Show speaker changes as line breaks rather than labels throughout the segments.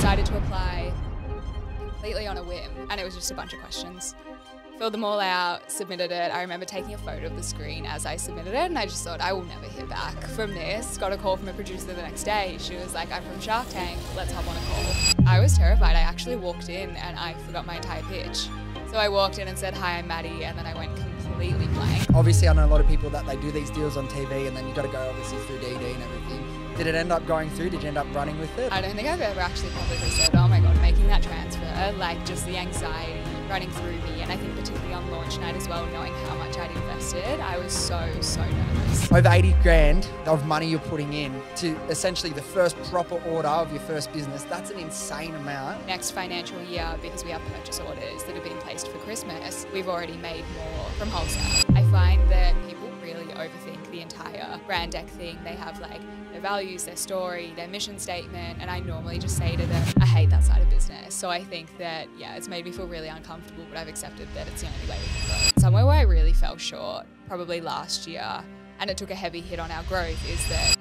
decided to apply completely on a whim, and it was just a bunch of questions. Filled them all out, submitted it. I remember taking a photo of the screen as I submitted it, and I just thought, I will never hear back from this. Got a call from a producer the next day. She was like, I'm from Shark Tank, let's hop on a call. I was terrified. I actually walked in and I forgot my entire pitch. So I walked in and said, hi, I'm Maddie, and then I went completely blank.
Obviously, I know a lot of people that they do these deals on TV and then you got to go obviously through DD and everything. Did it end up going through? Did you end up running with it?
I don't think I've ever actually publicly said, oh my God, making that transfer, like just the anxiety running through me, and I think particularly on launch night as well, knowing how much I'd invested, I was so nervous.
Over 80 grand of money you're putting in to essentially the first proper order of your first business, that's an insane amount.
Next financial year, because we have purchase orders that have been placed for Christmas, we've already made more from wholesale. I find that people really overthink the entire brand deck thing. They have like their values, their story, their mission statement, and I normally just say to them, I hate that side of business. So I think that, yeah, it's made me feel really uncomfortable, but I've accepted that it's the only way we can grow. Somewhere where I really fell short, probably last year, and it took a heavy hit on our growth, is that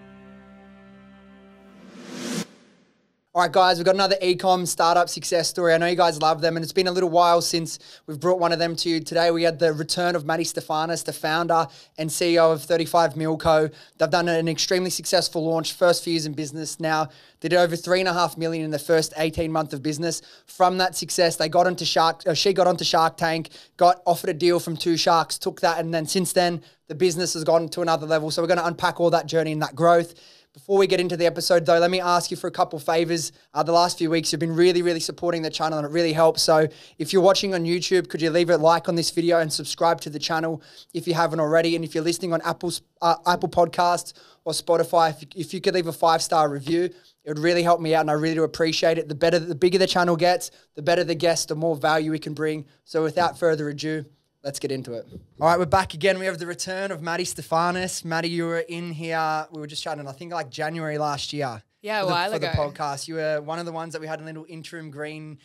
All right, guys, we've got another e-com startup success story. I know you guys love them, and it's been a little while since we've brought one of them to you. Today, we had the return of Madi Stefanis, the founder and CEO of 35 Milco. They've done an extremely successful launch, first few years in business now. They did over 3.5 million in the first 18 months of business. From that success, they got onto she got onto Shark Tank, got offered a deal from two sharks, took that, and then since then, the business has gone to another level. So we're going to unpack all that journey and that growth. Before we get into the episode, though, let me ask you for a couple favors. The last few weeks, you've been really supporting the channel, and it really helps. So if you're watching on YouTube, could you leave a like on this video and subscribe to the channel if you haven't already? And if you're listening on Apple Podcasts or Spotify, if you could leave a 5-star review, it would really help me out, and I really do appreciate it. The bigger the channel gets, the better the guests, the more value we can bring. So without further ado, let's get into it. All right, we're back again. We have the return of Madi Stefanis. Maddie, you were in here. We were just chatting, I think like January last year.
Yeah, a while ago.
For the podcast. You were one of the ones that we had a little interim green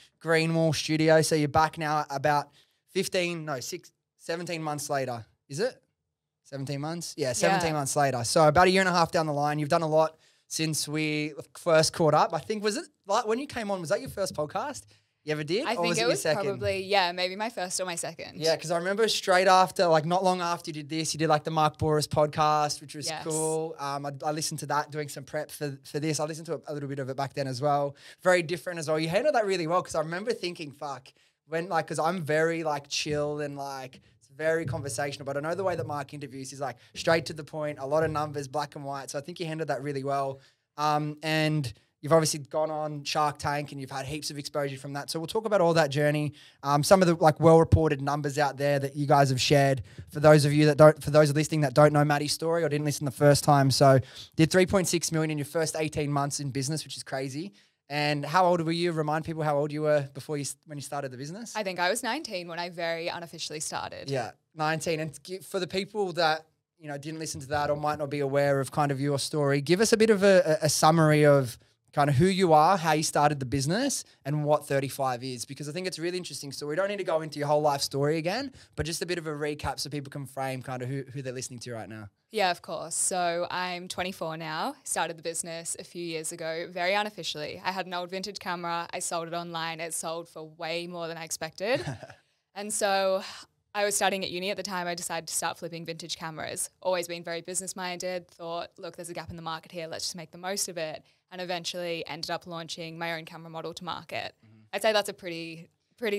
wall studio. So you're back now about 17 months later. Is it? 17 months? Yeah, 17 months later. So about a year and a half down the line. You've done a lot since we first caught up. I think, was it like when you came on, was that your first podcast you ever did?
I think it was probably, maybe my first or my second.
Yeah, because I remember straight after, like not long after you did this, you did like the Mark Boris podcast, which was cool. I listened to that, doing some prep for this. I listened to a little bit of it back then as well. Very different as well. You handled that really well, because I remember thinking, fuck, when like, because I'm very like chill and like, it's very conversational, but I know the way that Mark interviews is like straight to the point, a lot of numbers, black and white. So I think you handled that really well. And you've obviously gone on Shark Tank and you've had heaps of exposure from that. So we'll talk about all that journey. Some of the like well-reported numbers out there that you guys have shared for those of you that don't, for those listening that don't know Maddie's story or didn't listen the first time. So did 3.6 million in your first 18 months in business, which is crazy. And how old were you? Remind people how old you were when you started the business.
I think I was 19 when I very unofficially started.
Yeah, 19. And for the people that, you know, didn't listen to that or might not be aware of kind of your story, give us a bit of a summary of kind of who you are, how you started the business, and what 35 is, because I think it's a really interesting story. We don't need to go into your whole life story again, but just a bit of a recap so people can frame kind of who they're listening to right now.
Yeah, of course. So I'm 24 now, started the business a few years ago, very unofficially. I had an old vintage camera. I sold it online. It sold for way more than I expected. And so I was studying at uni at the time. I decided to start flipping vintage cameras. Always been very business-minded, thought, look, there's a gap in the market here. Let's just make the most of it. And eventually ended up launching my own camera model to market. I'd say that's a pretty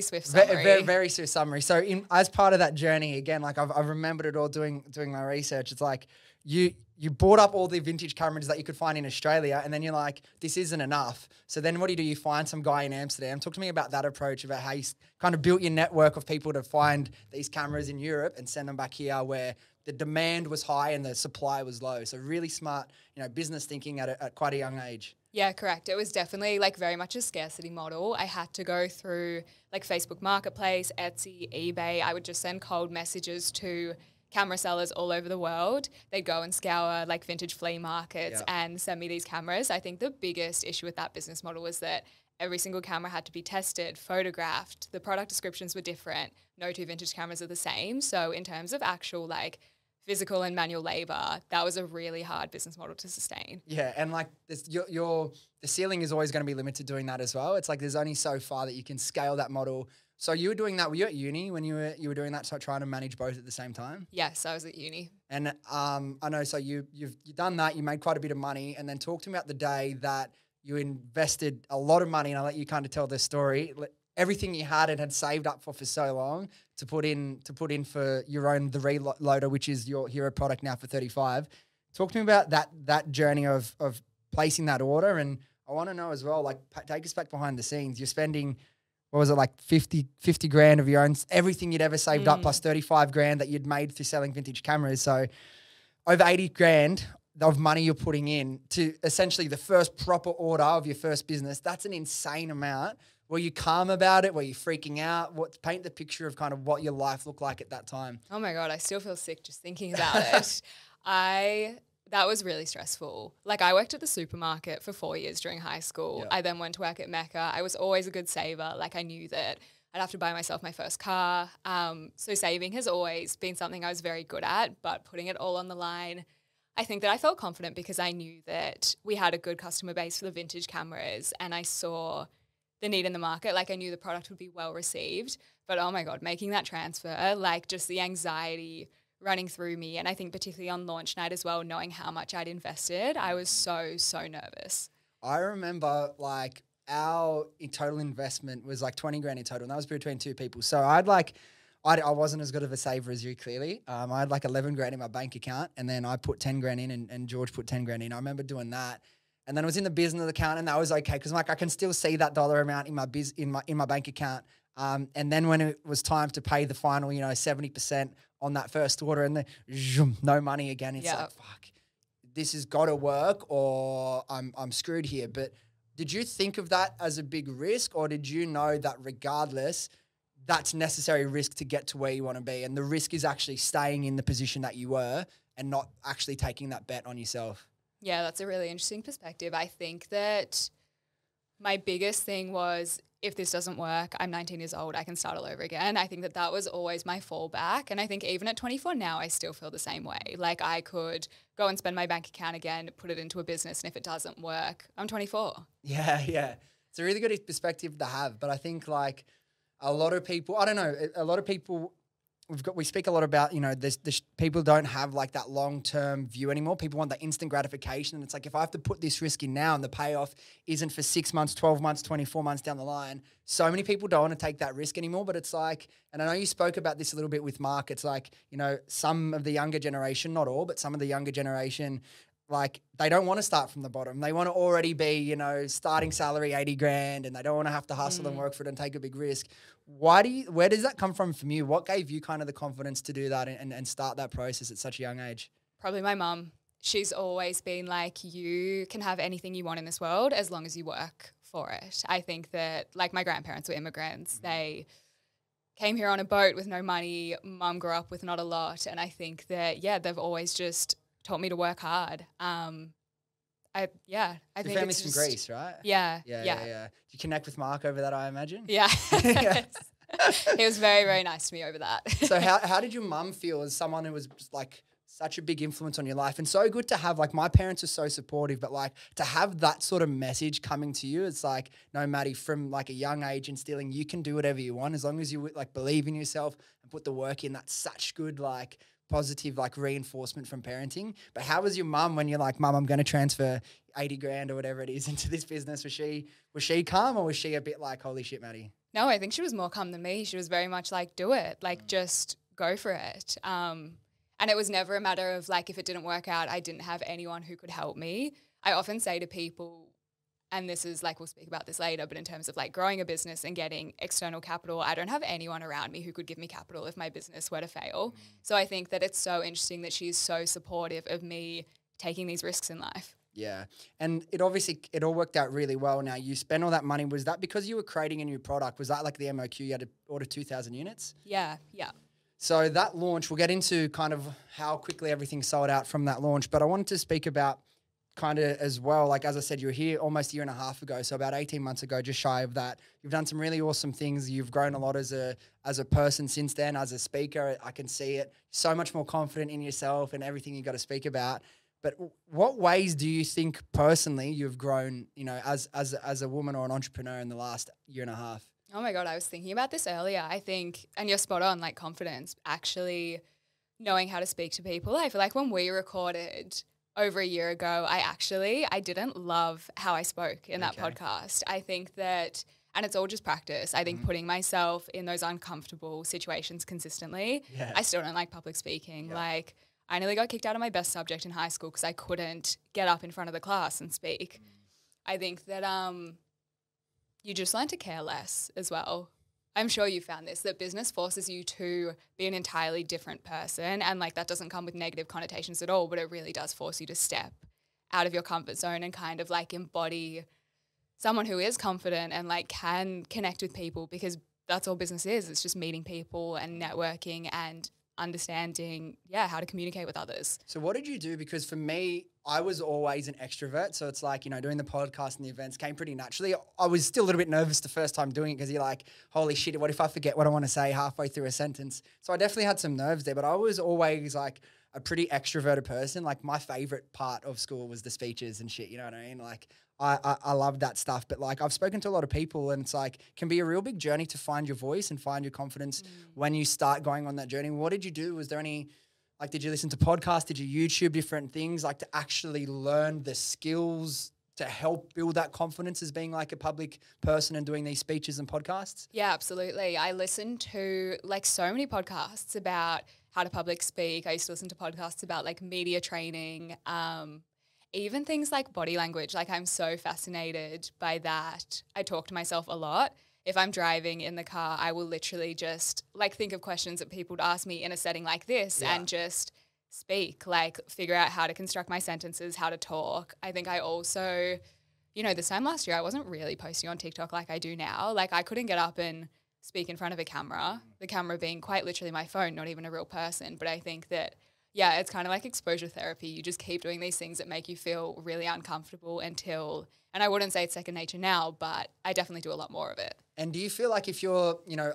swift summary.
Very swift summary. So as part of that journey, again, like I've remembered it all doing my research. It's like you bought up all the vintage cameras that you could find in Australia, and then you're like, this isn't enough. So then what do? You find some guy in Amsterdam. Talk to me about that approach, about how you kind of built your network of people to find these cameras in Europe and send them back here where the demand was high and the supply was low. So really smart, you know, business thinking at quite a young age.
Yeah, correct. It was definitely like very much a scarcity model. I had to go through like Facebook Marketplace, Etsy, eBay. I would just send cold messages to camera sellers all over the world. They'd go and scour like vintage flea markets and send me these cameras. I think the biggest issue with that business model was that every single camera had to be tested, photographed. The product descriptions were different. No two vintage cameras are the same. So in terms of actual like physical and manual labor, that was a really hard business model to sustain.
Yeah, and like this, the ceiling is always going to be limited doing that as well. It's like there's only so far that you can scale that model. So you were doing that. Were you at uni when you were doing that? So trying to manage both at the same time.
Yes, I was at uni.
And I know. So you've done that. You made quite a bit of money, and then talk to me about the day that you invested a lot of money. And I'll let you kind of tell this story. Everything you had and had saved up for so long to put in for your own the Reloader, which is your hero product now for 35. Talk to me about that journey of placing that order, and I want to know as well, like take us back behind the scenes. You're spending, what was it, like 50 grand of your own, everything you'd ever saved up, plus 35 grand that you'd made through selling vintage cameras. So over 80 grand of money you're putting in to essentially the first proper order of your first business. That's an insane amount. Were you calm about it? Were you freaking out? Paint the picture of kind of what your life looked like at that time.
Oh my God, I still feel sick just thinking about it. That was really stressful. Like I worked at the supermarket for 4 years during high school. Yep. I then went to work at Mecca. I was always a good saver. Like I knew that I'd have to buy myself my first car. So saving has always been something I was very good at, but putting it all on the line, I think that I felt confident because I knew that we had a good customer base for the vintage cameras and I saw the need in the market. Like I knew the product would be well received, but oh my God, making that transfer, like just the anxiety running through me. And I think particularly on launch night as well, knowing how much I'd invested, I was so nervous.
I remember like our total investment was like 20 grand in total, and that was between two people. So I wasn't as good of a saver as you, clearly. I had like 11 grand in my bank account, and then I put 10 grand in and George put 10 grand in. I remember doing that. And then it was in the business account, and that was okay because like I can still see that dollar amount in my bank account. And then when it was time to pay the final, 70% on that first order, and then no money again, it's like, fuck, this has got to work, or I'm screwed here. But did you think of that as a big risk, or did you know that regardless, that's necessary risk to get to where you want to be, and the risk is actually staying in the position that you were and not actually taking that bet on yourself?
Yeah, that's a really interesting perspective. I think that my biggest thing was, if this doesn't work, I'm 19 years old, I can start all over again. I think that was always my fallback. And I think even at 24 now, I still feel the same way. Like I could go and spend my bank account again, put it into a business, and if it doesn't work, I'm 24.
Yeah. It's a really good perspective to have. But I think like a lot of people, I don't know, a lot of people, we speak a lot about, people don't have like that long-term view anymore. People want that instant gratification. And it's like, if I have to put this risk in now and the payoff isn't for 6 months, 12 months, 24 months down the line, so many people don't want to take that risk anymore. But it's like, and I know you spoke about this a little bit with Mark, it's like, some of the younger generation, not all, but some of the younger generation, like they don't want to start from the bottom. They want to already be, starting salary 80 grand, and they don't want to have to hustle and work for it and take a big risk. Where does that come from you? What gave you kind of the confidence to do that and start that process at such a young age?
Probably my mum. She's always been like, you can have anything you want in this world as long as you work for it. I think that like my grandparents were immigrants. They came here on a boat with no money. Mum grew up with not a lot. And I think that, they've always just taught me to work hard. I
Your
think
family's from Greece, right?
Yeah.
Do you connect with Mark over that, I imagine?
Yeah. He was very, very nice to me over that.
So how did your mum feel as someone who was just like such a big influence on your life, and so good to have, like my parents are so supportive, but like to have that sort of message coming to you, it's like, no, Maddie, from like a young age instilling, you can do whatever you want as long as you like believe in yourself and put the work in. That's such good, like positive like reinforcement from parenting. But how was your mum when you're like, Mum, I'm going to transfer 80 grand or whatever it is into this business? Was she calm, or was she a bit like, holy shit, Maddie?
No, I think she was more calm than me. She was very much like, do it, like just go for it. And it was never a matter of like, if it didn't work out, I didn't have anyone who could help me. I often say to people, and this is like, we'll speak about this later, but in terms of like growing a business and getting external capital, I don't have anyone around me who could give me capital if my business were to fail. So I think that it's so interesting that she's so supportive of me taking these risks in life.
Yeah. And it all worked out really well. Now you spent all that money. Was that because you were creating a new product? Was that like the MOQ? You had to order 2,000 units?
Yeah.
So that launch, we'll get into kind of how quickly everything sold out from that launch, but I wanted to speak about kind of as well, like as I said, you were here almost a year and a half ago, so about 18 months ago, just shy of that. You've done some really awesome things. You've grown a lot as a person since then, as a speaker. I can see it. So much more confident in yourself and everything you got to speak about. But what ways do you think personally you've grown, you know, as a woman or an entrepreneur in the last year and a half?
Oh my God, I was thinking about this earlier. I think, and you're spot on, like confidence, actually knowing how to speak to people. I feel like when we recorded over a year ago, I didn't love how I spoke in that podcast. I think that, and it's all just practice. I think putting myself in those uncomfortable situations consistently. Yeah. I still don't like public speaking. Yeah. Like I nearly got kicked out of my best subject in high school because I couldn't get up in front of the class and speak. I think that you just learn to care less as well. I'm sure you found this, that business forces you to be an entirely different person, and like that doesn't come with negative connotations at all, but it really does force you to step out of your comfort zone and kind of like embody someone who is confident and like can connect with people, because that's all business is. It's just meeting people and networking and understanding, how to communicate with others.
So what did you do? Because for me, I was always an extrovert. So it's like, you know, doing the podcast and the events came pretty naturally. I was still a little bit nervous the first time doing it because you're like, holy shit, what if I forget what I want to say halfway through a sentence? So I definitely had some nerves there, but I was always like a pretty extroverted person. Like my favorite part of school was the speeches and shit, you know what I mean? Like I love that stuff. But like I've spoken to a lot of people and it's like can be a real big journey to find your voice and find your confidence when you start going on that journey. What did you do? Was there any, like, did you listen to podcasts? Did you YouTube different things like to actually learn the skills to help build that confidence as being like a public person and doing these speeches and podcasts?
Yeah, absolutely. I listened to like so many podcasts about how to public speak. I used to listen to podcasts about like media training, even things like body language. Like I'm so fascinated by that. I talk to myself a lot. If I'm driving in the car, I will literally just like think of questions that people would ask me in a setting like this and just speak, like figure out how to construct my sentences, how to talk. I think I also, you know, this time last year, I wasn't really posting on TikTok like I do now. Like I couldn't get up and speak in front of a camera, the camera being quite literally my phone, not even a real person. But I think that, it's kind of like exposure therapy. You just keep doing these things that make you feel really uncomfortable until, and I wouldn't say it's second nature now, but I definitely do a lot more of it.
And do you feel like if you're, you know,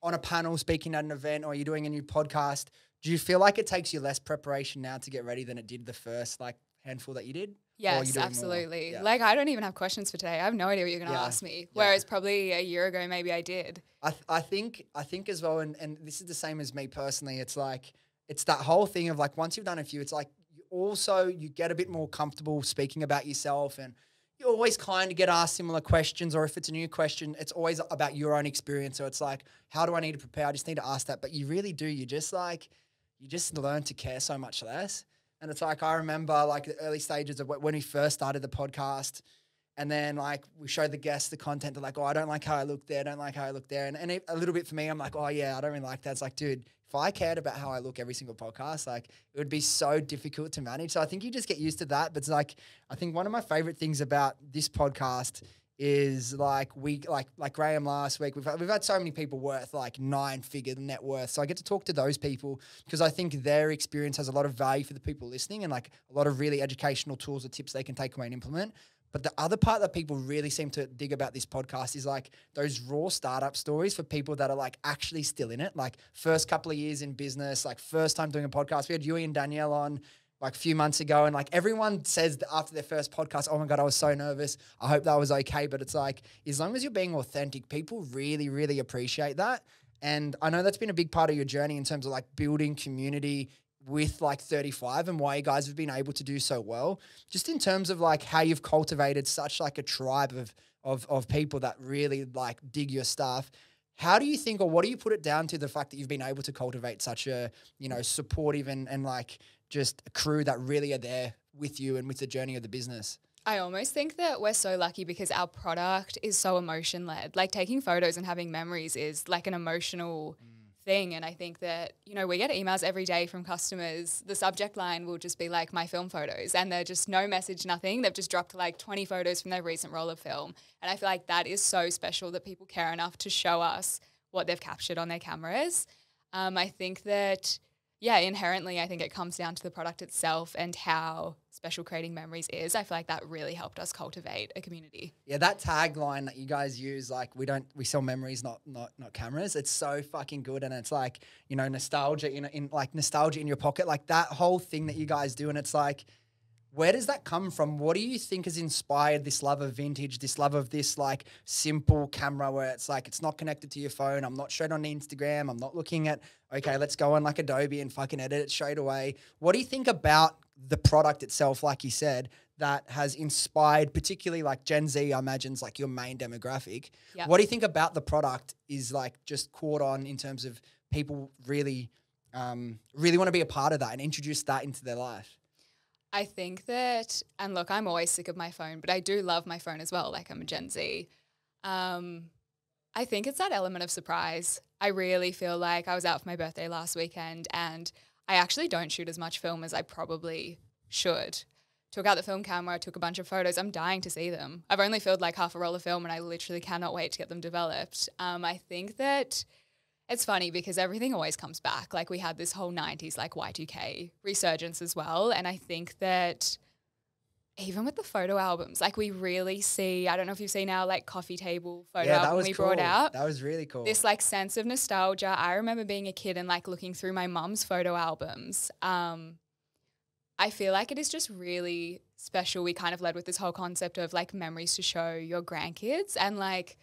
on a panel speaking at an event or you're doing a new podcast, do you feel like it takes you less preparation now to get ready than it did the first like handful that you did?
Yes, absolutely. Yeah. Like I don't even have questions for today. I have no idea what you're going to ask me. Whereas probably a year ago, maybe I did.
I think as well, and this is the same as me personally. It's like, it's that whole thing of like, once you've done a few, it's like you get a bit more comfortable speaking about yourself, and you always kind of get asked similar questions, or if it's a new question, it's always about your own experience. So it's like, how do I need to prepare? I just need to ask that. But you really do. You just learn to care so much less. And it's like, I remember like the early stages of when we first started the podcast, and then like we showed the guests the content. They're like, oh, I don't like how I look there. I don't like how I look there. And a little bit for me, I'm like, oh yeah, I don't really like that. It's like, dude, if I cared about how I look every single podcast, like it would be so difficult to manage. So I think you just get used to that. But it's like, I think one of my favorite things about this podcast is like like Graham last week, we've had so many people worth like 9-figure net worth. So I get to talk to those people because I think their experience has a lot of value for the people listening, and like a lot of really educational tools or tips they can take away and implement. But the other part that people really seem to dig about this podcast is like those raw startup stories for people that are like actually still in it. Like first couple of years in business, like first time doing a podcast. We had Yui and Danielle on like a few months ago, and like everyone says that after their first podcast, oh my God, I was so nervous. I hope that was okay. But it's like, as long as you're being authentic, people really, really appreciate that. And I know that's been a big part of your journey in terms of like building community with like 35 and why you guys have been able to do so well. Just in terms of like how you've cultivated such like a tribe of people that really like dig your stuff. How do you think, or what do you put it down to, the fact that you've been able to cultivate such a, you know, supportive and like just a crew that really are there with you and with the journey of the business?
I almost think that we're so lucky because our product is so emotion led. Like taking photos and having memories is like an emotional thing. And I think that, you know, we get emails every day from customers. The subject line will just be like my film photos, and they're just no message, nothing. They've just dropped like 20 photos from their recent roll of film. And I feel like that is so special that people care enough to show us what they've captured on their cameras. I think that, yeah, inherently, I think it comes down to the product itself and how special creating memories is. I feel like that really helped us cultivate a community.
Yeah, that tagline that you guys use, like we sell memories, not cameras. It's so fucking good, and it's like, you know, nostalgia in like nostalgia in your pocket, like that whole thing that you guys do, and it's like, where does that come from? What do you think has inspired this love of vintage, this love of this like simple camera where it's like it's not connected to your phone? I'm not showing on Instagram. I'm not looking at, okay, let's go on like Adobe and fucking edit it straight away. What do you think about the product itself, like you said, that has inspired particularly like Gen Z, I imagine, is like your main demographic?
Yep.
What do you think about the product is like just caught on in terms of people really want to be a part of that and introduce that into their life?
I think that, and look, I'm always sick of my phone, but I do love my phone as well. Like, I'm a Gen Z. I think it's that element of surprise. I really feel like I was out for my birthday last weekend and I actually don't shoot as much film as I probably should. Took out the film camera, took a bunch of photos. I'm dying to see them. I've only filled like half a roll of film and I literally cannot wait to get them developed. I think that it's funny because everything always comes back. Like we had this whole 90s like Y2K resurgence as well. And I think that even with the photo albums, like we really see, I don't know if you've seen our like coffee table photo album we brought out.
That was really cool.
This like sense of nostalgia. I remember being a kid and like looking through my mum's photo albums. I feel like it is just really special. We kind of led with this whole concept of like memories to show your grandkids. And like,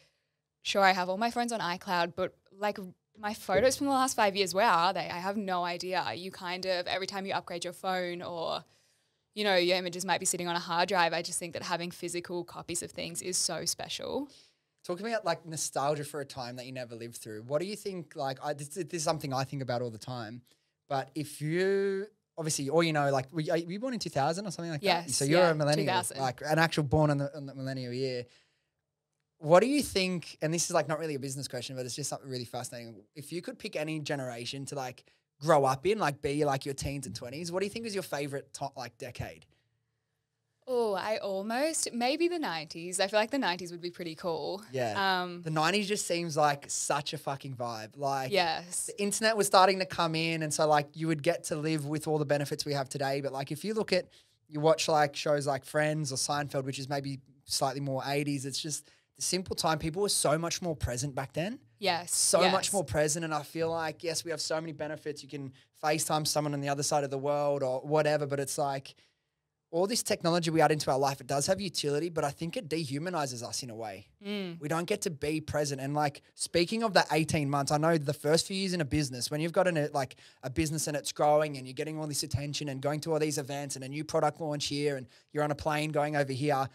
sure, I have all my phones on iCloud, but like my photos from the last 5 years, where are they? I have no idea. You kind of, every time you upgrade your phone or, you know, your images might be sitting on a hard drive. I just think that having physical copies of things is so special.
Talking about like nostalgia for a time that you never lived through, what do you think, like, this is something I think about all the time, but if you, obviously, or you know, like, were you born in 2000 or something like that?
Yes.
So you're a millennial,
2000.
like an actual born on the millennial year. What do you think, and this is like not really a business question, but it's just something really fascinating. If you could pick any generation to like grow up in, like be like your teens and 20s, what do you think is your favorite like decade?
Oh, maybe the 90s. I feel like the 90s would be pretty cool.
Yeah. The 90s just seems like such a fucking vibe. Like,
yes,
the internet was starting to come in, and so like you would get to live with all the benefits we have today. But like if you look at, you watch like shows like Friends or Seinfeld, which is maybe slightly more 80s, it's just the simple time. People were so much more present back then.
Yes.
So much more present. And I feel like, yes, we have so many benefits. You can FaceTime someone on the other side of the world or whatever, but it's like all this technology we add into our life, it does have utility, but I think it dehumanizes us in a way. We don't get to be present. And like, speaking of that 18 months, I know the first few years in a business, when you've got a business and it's growing and you're getting all this attention and going to all these events and a new product launch here and you're on a plane going over here,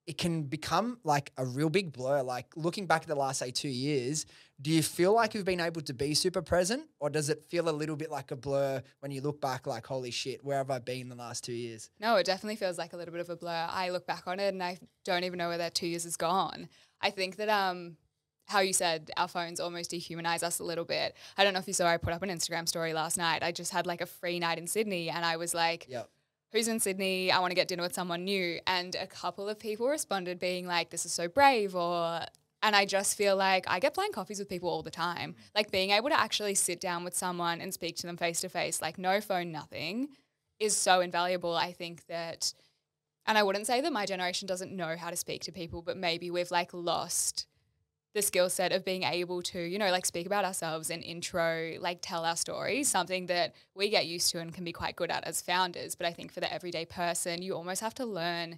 it can become like a real big blur. Like looking back at the last, say, 2 years, do you feel like you've been able to be super present, or does it feel a little bit like a blur when you look back like, holy shit, where have I been the last 2 years?
No, it definitely feels like a little bit of a blur. I look back on it and I don't even know where that 2 years has gone. I think that how you said our phones almost dehumanize us a little bit. I don't know if you saw, I put up an Instagram story last night. I just had like a free night in Sydney and I was like,
Yep.
Who's in Sydney? I want to get dinner with someone new. And a couple of people responded being like, this is so brave, and I just feel like I get playing coffees with people all the time. Like being able to actually sit down with someone and speak to them face to face, like no phone, nothing, is so invaluable. I think that, and I wouldn't say that my generation doesn't know how to speak to people, but maybe we've like lost the skill set of being able to, you know, like speak about ourselves and intro, like tell our stories, something that we get used to and can be quite good at as founders. But I think for the everyday person, you almost have to learn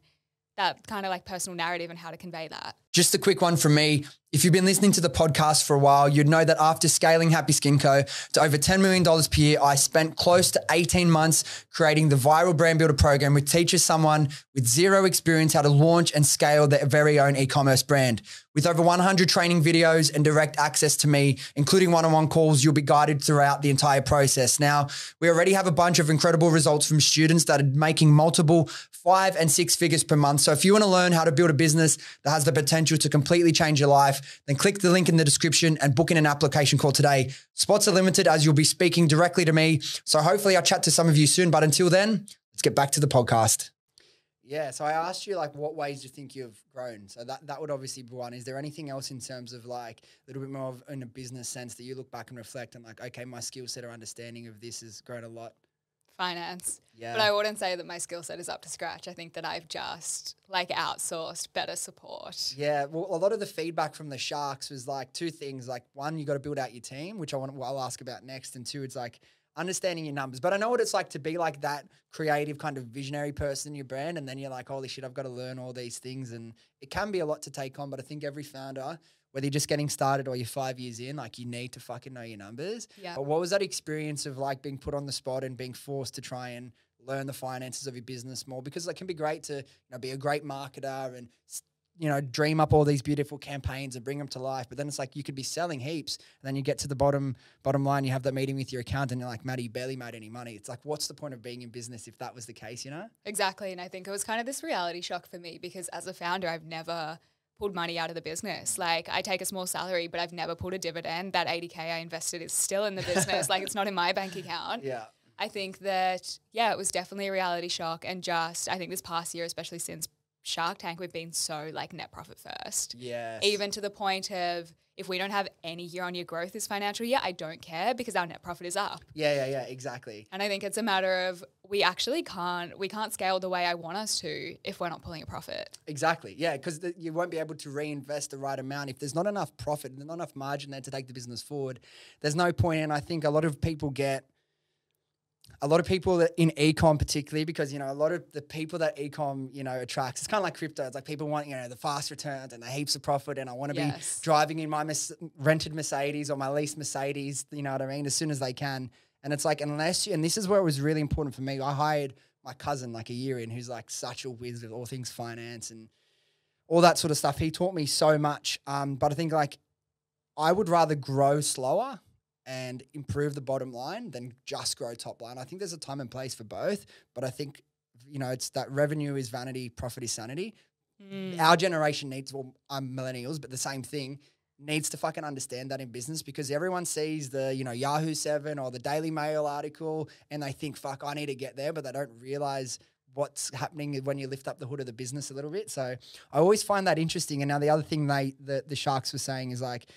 that kind of like personal narrative and how to convey that.
Just a quick one from me. If you've been listening to the podcast for a while, you'd know that after scaling Happy Skin Co. to over $10 million per year, I spent close to 18 months creating the Viral Brand Builder program, which teaches someone with zero experience how to launch and scale their very own e-commerce brand. With over 100 training videos and direct access to me, including one-on-one calls, you'll be guided throughout the entire process. Now, we already have a bunch of incredible results from students that are making multiple 5 and 6 figures per month. So if you want to learn how to build a business that has the potential to completely change your life, then click the link in the description and book in an application call today. Spots are limited as you'll be speaking directly to me. So hopefully I'll chat to some of you soon. But until then, let's get back to the podcast. Yeah, so I asked you like what ways do you think you've grown? So that would obviously be one. Is there anything else in terms of like a little bit more of in a business sense that you look back and reflect and like, okay, my skill set or understanding of this has grown a lot?
Finance.
Yeah.
But I wouldn't say that my skill set is up to scratch. I think that I've just like outsourced better support.
Yeah, well, a lot of the feedback from the Sharks was like two things. Like one, you got to build out your team, which I'll ask about next. And two, it's like understanding your numbers. But I know what it's like to be like that creative kind of visionary person in your brand. And then you're like, holy shit, I've got to learn all these things. And it can be a lot to take on. But I think every founder, whether you're just getting started or you're 5 years in, like you need to fucking know your numbers.
Yeah.
But what was that experience of like being put on the spot and being forced to try and learn the finances of your business more? Because it can be great to be a great marketer and dream up all these beautiful campaigns and bring them to life. But then it's like you could be selling heaps and then you get to the bottom line, you have that meeting with your accountant and you're like, Maddie, you barely made any money. It's like, what's the point of being in business if that was the case,
Exactly. And I think it was kind of this reality shock for me because as a founder, I've never pulled money out of the business. Like I take a small salary, but I've never pulled a dividend. That 80K I invested is still in the business. Like it's not in my bank account.
Yeah.
I think that, it was definitely a reality shock. And just, I think this past year, especially since Shark Tank, we've been so like net profit first.
Yes.
Even to the point of if we don't have any year-on-year growth this financial year, I don't care because our net profit is up.
Yeah, exactly.
And I think it's a matter of we can't scale the way I want us to if we're not pulling a profit.
Exactly. Yeah, because you won't be able to reinvest the right amount. If there's not enough profit and there's not enough margin there to take the business forward, there's no point. And I think a lot of people that in e-com particularly, because, a lot of the people that e-com, attracts, it's kind of like crypto. It's like people want, the fast returns and the heaps of profit. And I want to be driving in my rented Mercedes or my leased Mercedes, you know what I mean, as soon as they can. And it's like, and this is where it was really important for me. I hired my cousin like a year in who's like such a whiz with all things finance and all that sort of stuff. He taught me so much. But I think like I would rather grow slower and improve the bottom line than just grow top line. I think there's a time and place for both, but I think, it's that revenue is vanity, profit is sanity. Our generation needs, I'm millennials, but the same thing, needs to fucking understand that in business because everyone sees the, Yahoo 7 or the Daily Mail article and they think, fuck, I need to get there, but they don't realize what's happening when you lift up the hood of the business a little bit. So I always find that interesting. And now the other thing the Sharks were saying is like,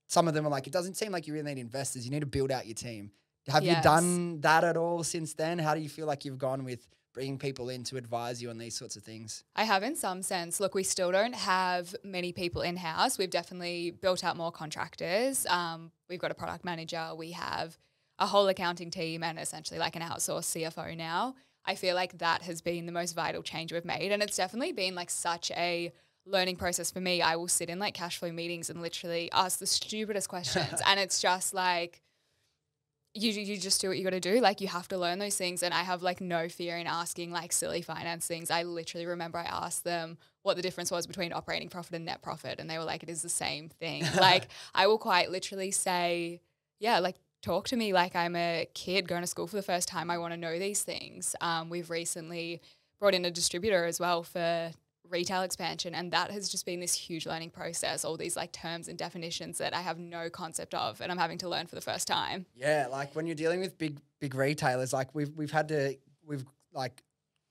some of them are like, it doesn't seem like you really need investors. You need to build out your team. Have you done that at all since then? How do you feel like you've gone with bringing people in to advise you on these sorts of things?
I have in some sense. Look, we still don't have many people in-house. We've definitely built out more contractors. We've got a product manager. We have a whole accounting team and essentially like an outsourced CFO now. I feel like that has been the most vital change we've made. And it's definitely been like such a learning process for me. I will sit in like cash flow meetings and literally ask the stupidest questions. And it's just like, you just do what you got to do. Like you have to learn those things. And I have like no fear in asking like silly finance things. I literally remember I asked them what the difference was between operating profit and net profit. And they were like, it is the same thing. Like I will quite literally say, like talk to me like I'm a kid going to school for the first time. I want to know these things. We've recently brought in a distributor as well for retail expansion, and that has just been this huge learning process, all these like terms and definitions that I have no concept of and I'm having to learn for the first time.
Yeah, like when you're dealing with big retailers, like we've like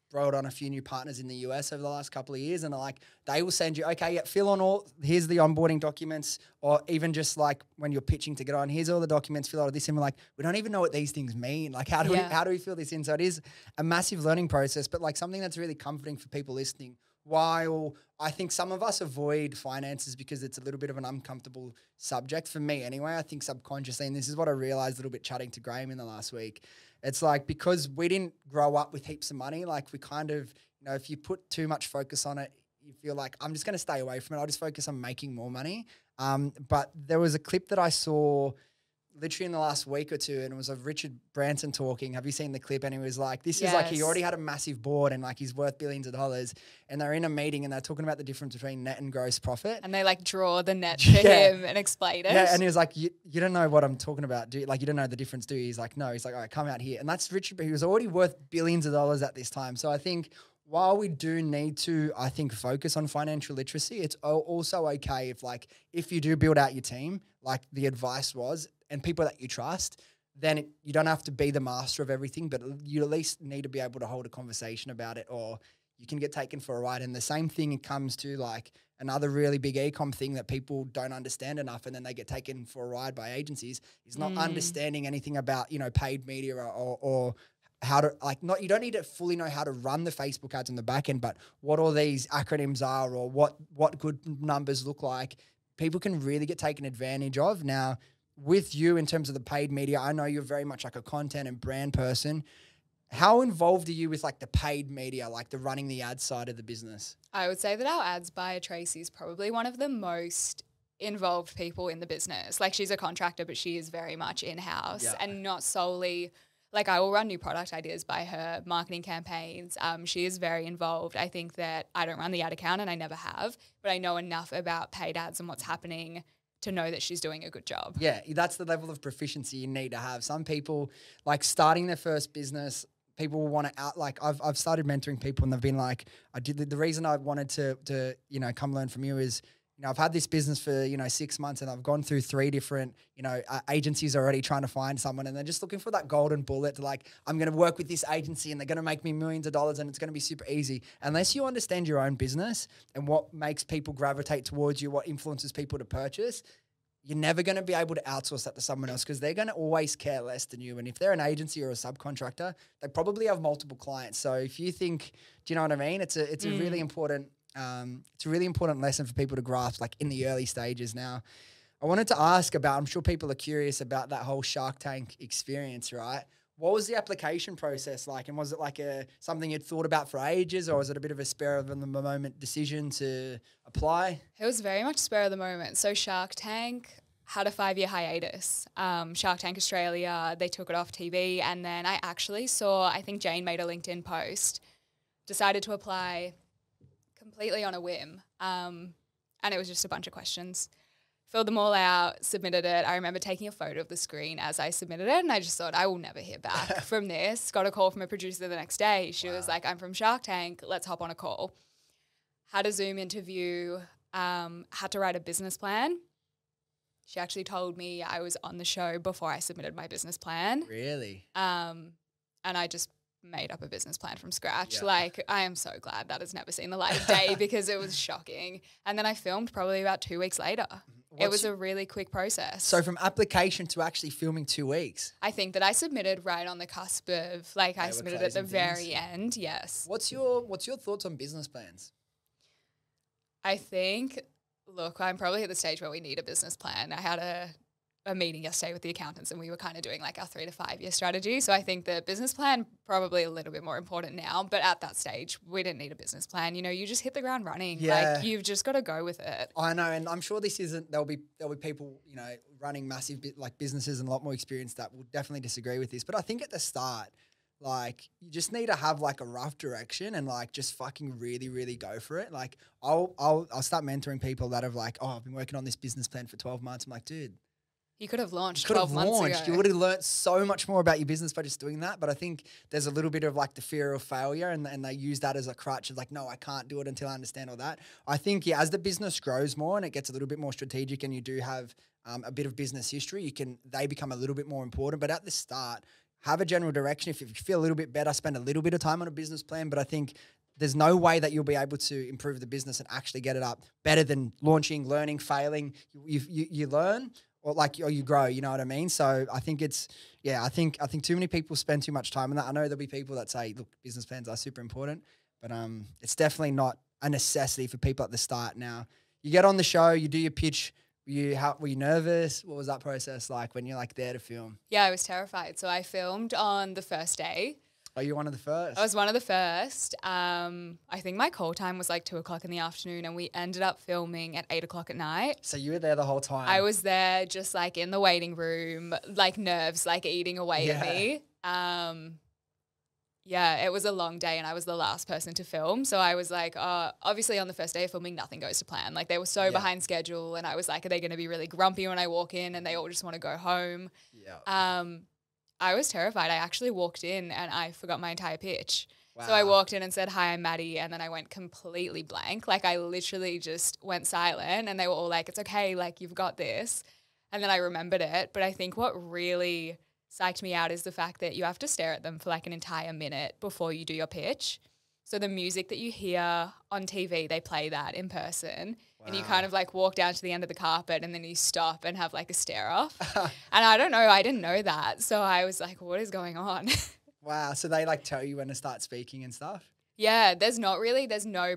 brought on a few new partners in the US over the last couple of years, and like they will send you, okay, fill on here's the onboarding documents, or even just like when you're pitching to get on, here's all the documents, fill out of this, and we're like, we don't even know what these things mean. Like how do we fill this in? So it is a massive learning process, but like something that's really comforting for people listening. While I think some of us avoid finances because it's a little bit of an uncomfortable subject, for me anyway, I think subconsciously, and this is what I realized a little bit chatting to Graham in the last week, it's like because we didn't grow up with heaps of money, like we kind of, if you put too much focus on it, you feel like I'm just going to stay away from it. I'll just focus on making more money. But there was a clip that I saw literally in the last week or two, and it was of Richard Branson talking. Have you seen the clip? And he was like, this is like, he already had a massive board and like he's worth billions of dollars. And they're in a meeting and they're talking about the difference between net and gross profit.
And they like draw the net to him and explain it.
Yeah, and he was like, you don't know what I'm talking about, do you? Like, you don't know the difference, do you? He's like, no. He's like, all right, come out here. And that's Richard, but he was already worth billions of dollars at this time. So I think while we do need to, I think, focus on financial literacy, it's also okay if you do build out your team, like the advice was, and people that you trust, then you don't have to be the master of everything, but you at least need to be able to hold a conversation about it, or you can get taken for a ride. And the same thing comes to like another really big e-com thing that people don't understand enough, and then they get taken for a ride by agencies, is not understanding anything about, you know, paid media or how to, like, not, you don't need to fully know how to run the Facebook ads on the back end, but what all these acronyms are or what good numbers look like, people can really get taken advantage of. Now, with you in terms of the paid media, I know you're very much like a content and brand person. How involved are you with like the paid media, like the running the ad side of the business?
I would say that our ads buyer Tracy is probably one of the most involved people in the business. Like, she's a contractor, but she is very much in-house and not solely, like, I will run new product ideas by her, marketing campaigns. She is very involved. I think that I don't run the ad account and I never have, but I know enough about paid ads and what's happening to know that she's doing a good job. Yeah,
that's the level of proficiency you need to have. Some people, like, starting their first business, people want to I've started mentoring people, and they've been like, the reason I wanted to you know, come learn from you is, you know, I've had this business for, you know, 6 months, and I've gone through 3 different, you know, agencies already trying to find someone, and they're just looking for that golden bullet to, like, I'm going to work with this agency and they're going to make me millions of dollars and it's going to be super easy. Unless you understand your own business and what makes people gravitate towards you, what influences people to purchase, you're never going to be able to outsource that to someone else, because they're going to always care less than you. And if they're an agency or a subcontractor, they probably have multiple clients. So if you think, do you know what I mean? It's a really important, it's a really important lesson for people to grasp, like, in the early stages. Now, I wanted to ask about, I'm sure people are curious about that whole Shark Tank experience, right? What was the application process like? And was it like something you'd thought about for ages, or was it a bit of a spur of the moment decision to apply?
It was very much spur of the moment. So Shark Tank had a 5-year hiatus. Shark Tank Australia, they took it off TV, and then I actually saw, I think Jane made a LinkedIn post, decided to apply completely on a whim, and it was just a bunch of questions. Filled them all out, submitted it. I remember taking a photo of the screen as I submitted it, and I just thought, I will never hear back from this. Got a call from a producer the next day. She was like, I'm from Shark Tank, let's hop on a call. Had a Zoom interview, had to write a business plan. She actually told me I was on the show before I submitted my business plan.
Really?
And I just made up a business plan from scratch. Like, I am so glad that has never seen the light of day, because it was shocking. And then I filmed probably about 2 weeks later. It was a really quick process.
So from application to actually filming 2 weeks?
I think that I submitted right on the cusp of, like, I submitted at the very end, yes.
What's your thoughts on business plans?
I think, look, I'm probably at the stage where we need a business plan. I had a meeting yesterday with the accountants, and we were kind of doing like our 3 to 5 year strategy. So I think the business plan probably a little bit more important now, but at that stage we didn't need a business plan. You know, you just hit the ground running. Like, you've just got to go with it.
I know, and I'm sure this isn't, there'll be people, you know, running massive like businesses and a lot more experience that will definitely disagree with this. But I think at the start, like, you just need to have like a rough direction and like just fucking really, really go for it. Like, I'll start mentoring people that have like, oh, I've been working on this business plan for 12 months. I'm like, dude,
you could have launched 12 months ago.
You would have learned so much more about your business by just doing that. But I think there's a little bit of like the fear of failure, and they use that as a crutch of like, no, I can't do it until I understand all that. I think, as the business grows more and it gets a little bit more strategic, and you do have a bit of business history, they become a little bit more important. But at the start, have a general direction. If you feel a little bit better, spend a little bit of time on a business plan. But I think there's no way that you'll be able to improve the business and actually get it up better than launching, learning, failing. You learn, or you grow, you know what I mean? So I think I think too many people spend too much time on that. I know there'll be people that say, look, business plans are super important, but it's definitely not a necessity for people at the start. Now, you get on the show, you do your pitch. Were you nervous? What was that process like when you're like there to film?
Yeah, I was terrified. So I filmed on the first day.
Oh, you're one of the first?
I was one of the first. I think my call time was like 2:00 in the afternoon, and we ended up filming at 8:00 at night.
So you were there the whole time?
I was there just like in the waiting room, like nerves like eating away at me. Yeah, it was a long day, and I was the last person to film. So I was like, obviously on the first day of filming, nothing goes to plan. Like, they were so behind schedule, and I was like, are they going to be really grumpy when I walk in, and they all just want to go home? Yeah. I was terrified. I actually walked in and I forgot my entire pitch. Wow. So I walked in and said, hi, I'm Maddie. And then I went completely blank. Like, I literally just went silent, and they were all like, it's okay. Like, you've got this. And then I remembered it. But I think what really psyched me out is the fact that you have to stare at them for like an entire minute before you do your pitch. So the music that you hear on TV, they play that in person. Wow. And you kind of like walk down to the end of the carpet and then you stop and have like a stare off. And I don't know, I didn't know that. So I was like, what is going on?
Wow. So they like tell you when to start speaking and stuff?
Yeah, there's no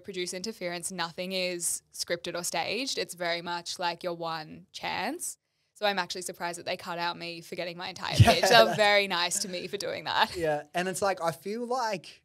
producer interference. Nothing is scripted or staged. It's very much like your one chance. So I'm actually surprised that they cut out me for getting my entire pitch. They were very nice to me for doing that.
Yeah. And it's like, I feel like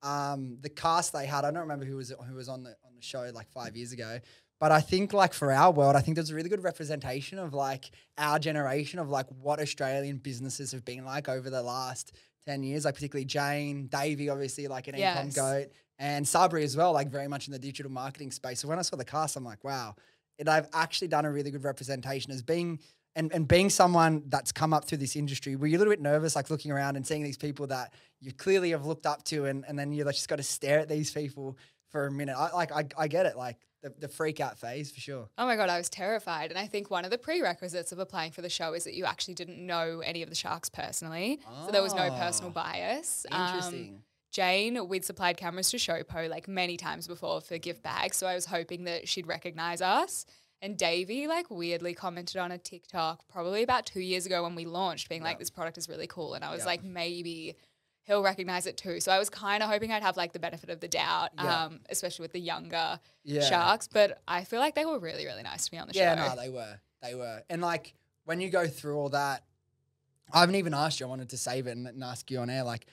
the cast they had, I don't remember who was on the show like 5 years ago, but I think like for our world, I think there's a really good representation of like our generation of like what Australian businesses have been like over the last 10 years, like particularly Jane, Davey, obviously like an e-com goat, and Sabri as well, like very much in the digital marketing space. So when I saw the cast, I'm like, wow, they've actually done a really good representation as being, and being someone that's come up through this industry. Were you a little bit nervous, like looking around and seeing these people that you clearly have looked up to, and then you just got to stare at these people for a minute? I get it, like the freak out phase for sure.
Oh my God, I was terrified. And I think one of the prerequisites of applying for the show is that you actually didn't know any of the sharks personally. So there was no personal bias.
Interesting.
Jane, we'd supplied cameras to Showpo like many times before for gift bags. So I was hoping that she'd recognize us. And Davey like weirdly commented on a TikTok probably about 2 years ago when we launched, being like, this product is really cool. And I was like, maybe he'll recognize it too. So I was kind of hoping I'd have like the benefit of the doubt, especially with the younger sharks. But I feel like they were really, really nice to me on the show.
Yeah, no, they were. And like when you go through all that, I haven't even asked you. I wanted to save it and ask you on air. Like,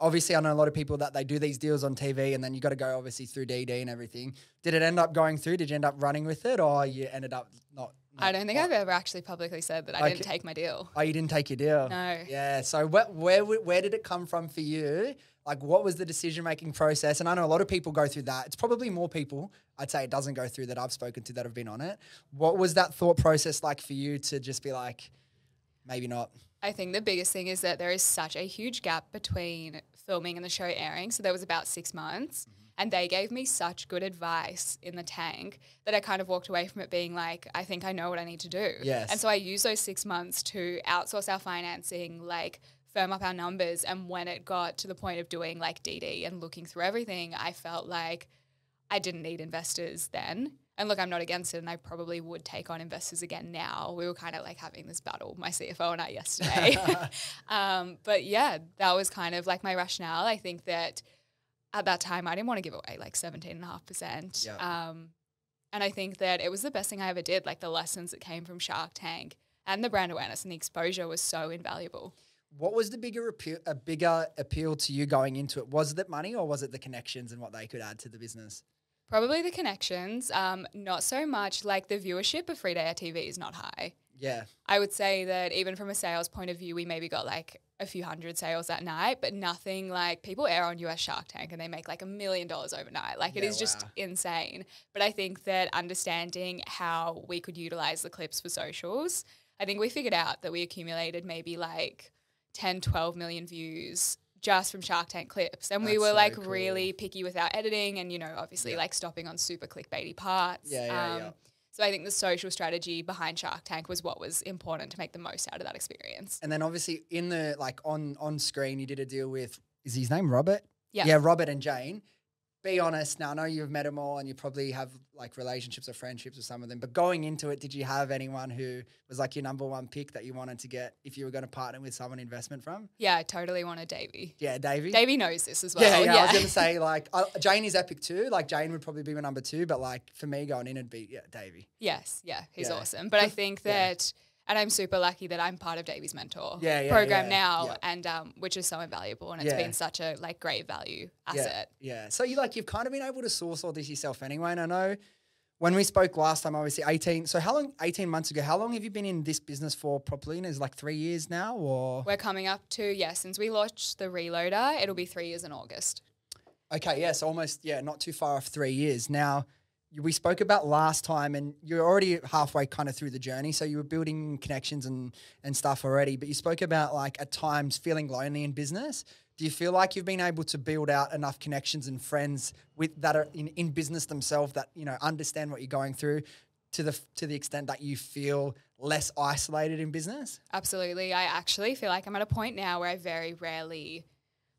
obviously, I know a lot of people that they do these deals on TV and then you got to go obviously through DD and everything. Did it end up going through? Did you end up running with it, or you ended up not
I don't think I've ever actually publicly said that I didn't take my deal.
Oh, you didn't take your deal?
No.
Yeah. So where did it come from for you? Like, what was the decision-making process? And I know a lot of people go through that. It's probably more people, I'd say, it doesn't go through that I've spoken to that have been on it. What was that thought process like for you to just be like, maybe not?
I think the biggest thing is that there is such a huge gap between filming and the show airing. So there was about 6 months. And they gave me such good advice in the tank that I kind of walked away from it being like, I think I know what I need to do.
Yes.
And so I used those 6 months to outsource our financing, like firm up our numbers. And when it got to the point of doing like DD and looking through everything, I felt like I didn't need investors then. And look, I'm not against it, and I probably would take on investors again now. We were kind of like having this battle, my CFO and I, yesterday. But yeah, that was kind of like my rationale. I think that at that time, I didn't want to give away like 17.5%.
Yeah.
And I think that it was the best thing I ever did, like the lessons that came from Shark Tank and the brand awareness and the exposure was so invaluable.
What was the bigger appeal to you going into it? Was it money, or was it the connections and what they could add to the business?
Probably the connections, not so much like the viewership of free to air TV is not high.
Yeah.
I would say that even from a sales point of view, we maybe got like a few hundred sales that night, but nothing like people air on US Shark Tank and they make like $1 million overnight. Like it is just insane. But I think that understanding how we could utilize the clips for socials, I think we figured out that we accumulated maybe like 10, 12 million views just from Shark Tank clips. And we were like really picky with our editing and, you know, obviously like stopping on super clickbaity parts. So I think the social strategy behind Shark Tank was what was important to make the most out of that experience.
And then obviously in the like on screen, you did a deal with, is his name Robert?
Yeah.
Yeah, Robert and Jane. Be honest, now I know you've met them all and you probably have like relationships or friendships with some of them, but going into it, did you have anyone who was like your number one pick that you wanted to get if you were going to partner with someone investment from?
Yeah, I totally wanted Davey.
Yeah, Davey?
Davey knows this as well.
Yeah. I was going to say like Jane is epic too. Like Jane would probably be my number two, but like for me going in, it'd be Davey.
Yes, he's awesome. But I think that... And I'm super lucky that I'm part of Davey's mentor program now, and which is so invaluable, and it's been such a like great value asset.
Yeah. So you've kind of been able to source all this yourself anyway. And I know when we spoke last time, obviously 18 months ago, how long have you been in this business for properly? And is like 3 years now, or?
We're coming up to, since we launched the Reloader, it'll be 3 years in August.
Okay, so almost, not too far off 3 years. Now, we spoke about last time and you're already halfway kind of through the journey. So you were building connections and stuff already, but you spoke about like at times feeling lonely in business. Do you feel like you've been able to build out enough connections and friends that are in business themselves that, you know, understand what you're going through to the extent that you feel less isolated in business?
Absolutely. I actually feel like I'm at a point now where I very rarely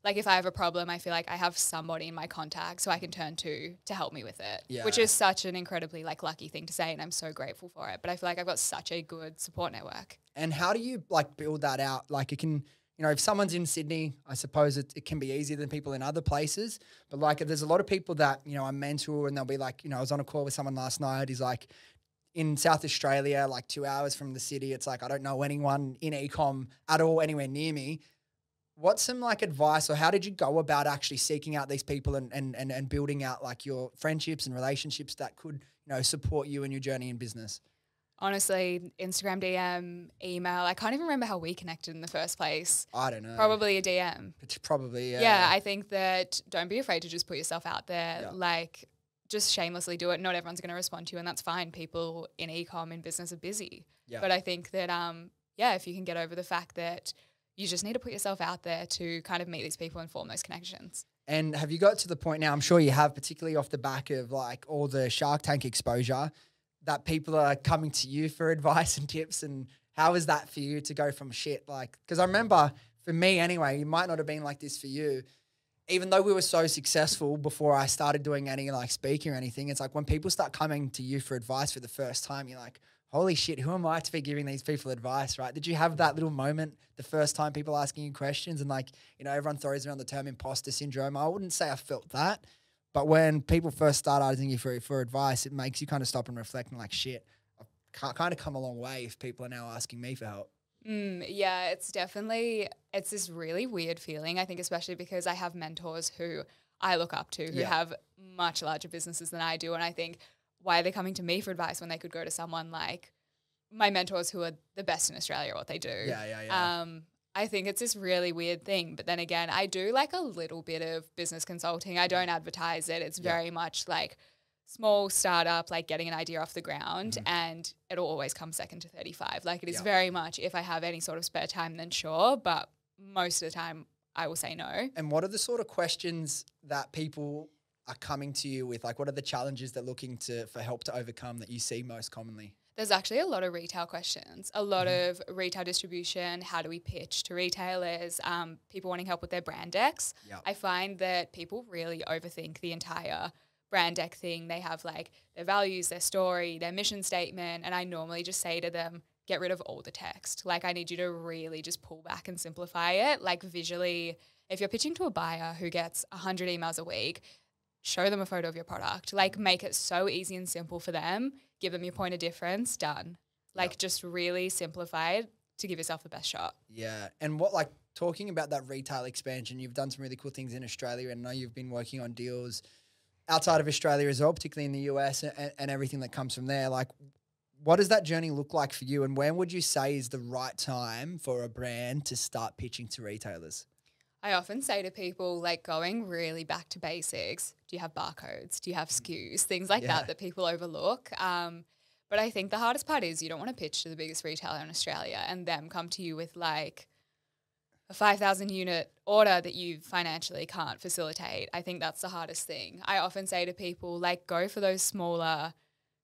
Like if I have a problem, I feel like I have somebody in my contact so I can turn to help me with it,
Yeah.
which is such an incredibly like lucky thing to say, and I'm so grateful for it. But I feel like I've got such a good support network.
And how do you like build that out? Like it can, if someone's in Sydney, I suppose it can be easier than people in other places. But like there's a lot of people that, I mentor and they'll be like, I was on a call with someone last night. He's like, in South Australia, like 2 hours from the city, it's like I don't know anyone in e-com at all anywhere near me. What's some like advice, or how did you go about actually seeking out these people and building out like your friendships and relationships that could, support you in your journey in business?
Honestly, Instagram DM, email. I can't even remember how we connected in the first place.
I don't know.
Probably a DM.
Probably, yeah.
Yeah, I think that don't be afraid to just put yourself out there.
Yeah.
Like just shamelessly do it. Not everyone's going to respond to you, and that's fine. People in e-com and business are busy.
Yeah.
But I think that, if you can get over the fact that you just need to put yourself out there to kind of meet these people and form those connections.
And have you got to the point now, I'm sure you have, particularly off the back of like all the Shark Tank exposure, that people are coming to you for advice and tips? And how is that for you to go from shit? Like, because I remember for me anyway, it might not have been like this for you. Even though we were so successful before I started doing any like speaking or anything, it's like when people start coming to you for advice for the first time, you're like, holy shit, who am I to be giving these people advice, right? Did you have that little moment the first time people asking you questions and like, everyone throws around the term imposter syndrome? I wouldn't say I felt that, but when people first start asking you for advice, it makes you kind of stop and reflect and like, shit, I've kind of come a long way if people are now asking me for help.
Yeah, it's this really weird feeling, I think, especially because I have mentors who I look up to who have much larger businesses than I do. And I think, why are they coming to me for advice when they could go to someone like my mentors who are the best in Australia at what they do?
Yeah.
I think it's this really weird thing. But then again, I do like a little bit of business consulting. I don't advertise it. It's very much like small startup, like getting an idea off the ground, and it'll always come second to 35. Like it is very much, if I have any sort of spare time, then sure. But most of the time I will say no.
And what are the sort of questions that people are coming to you with? Like what are the challenges they're looking for help to overcome that you see most commonly?
There's actually a lot of retail questions, a lot of retail distribution. How do we pitch to retailers? People wanting help with their brand decks.
Yep.
I find that people really overthink the entire brand deck thing. They have like their values, their story, their mission statement. And I normally just say to them, get rid of all the text. Like I need you to really just pull back and simplify it. Like visually, if you're pitching to a buyer who gets 100 emails a week, show them a photo of your product. Like make it so easy and simple for them. Give them your point of difference, done. Like just really simplify it to give yourself the best shot.
Yeah. And what, like talking about that retail expansion, you've done some really cool things in Australia, and I know you've been working on deals outside of Australia as well, particularly in the US and everything that comes from there. Like what does that journey look like for you, and when would you say is the right time for a brand to start pitching to retailers?
I often say to people, like going really back to basics. Do you have barcodes? Do you have SKUs? Things like that people overlook. But I think the hardest part is you don't want to pitch to the biggest retailer in Australia and them come to you with like a 5,000 unit order that you financially can't facilitate. I think that's the hardest thing. I often say to people, like go for those smaller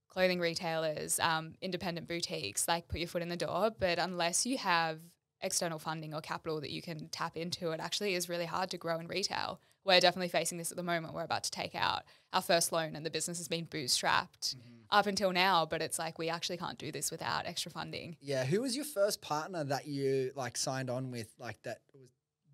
clothing retailers, independent boutiques, like put your foot in the door. But unless you have external funding or capital that you can tap into, it actually is really hard to grow in retail. We're definitely facing this at the moment. We're about to take out our first loan and the business has been bootstrapped up until now, but it's like we actually can't do this without extra funding.
Yeah. Who was your first partner that you like signed on with, like that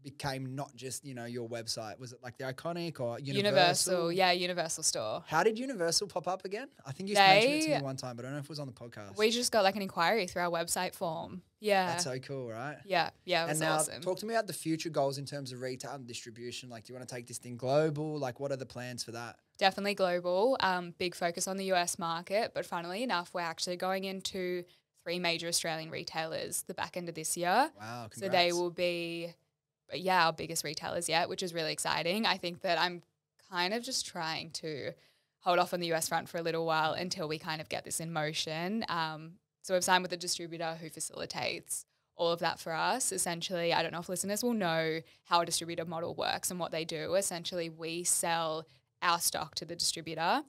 became not just, your website? Was it like the Iconic or Universal?
Yeah, Universal Store.
How did Universal pop up again? I think you mentioned it to me one time, but I don't know if it was on the podcast.
We just got like an inquiry through our website form. Yeah.
That's so cool, right?
Yeah, it was awesome.
And now talk to me about the future goals in terms of retail and distribution. Like, do you want to take this thing global? Like, what are the plans for that?
Definitely global. Big focus on the US market, but funnily enough, we're actually going into 3 major Australian retailers the back end of this year.
Wow, congrats.
So they will be our biggest retailers yet, which is really exciting. I think that I'm kind of just trying to hold off on the US front for a little while until we kind of get this in motion. So we've signed with a distributor who facilitates all of that for us. Essentially, I don't know if listeners will know how a distributor model works and what they do. Essentially, we sell our stock to the distributor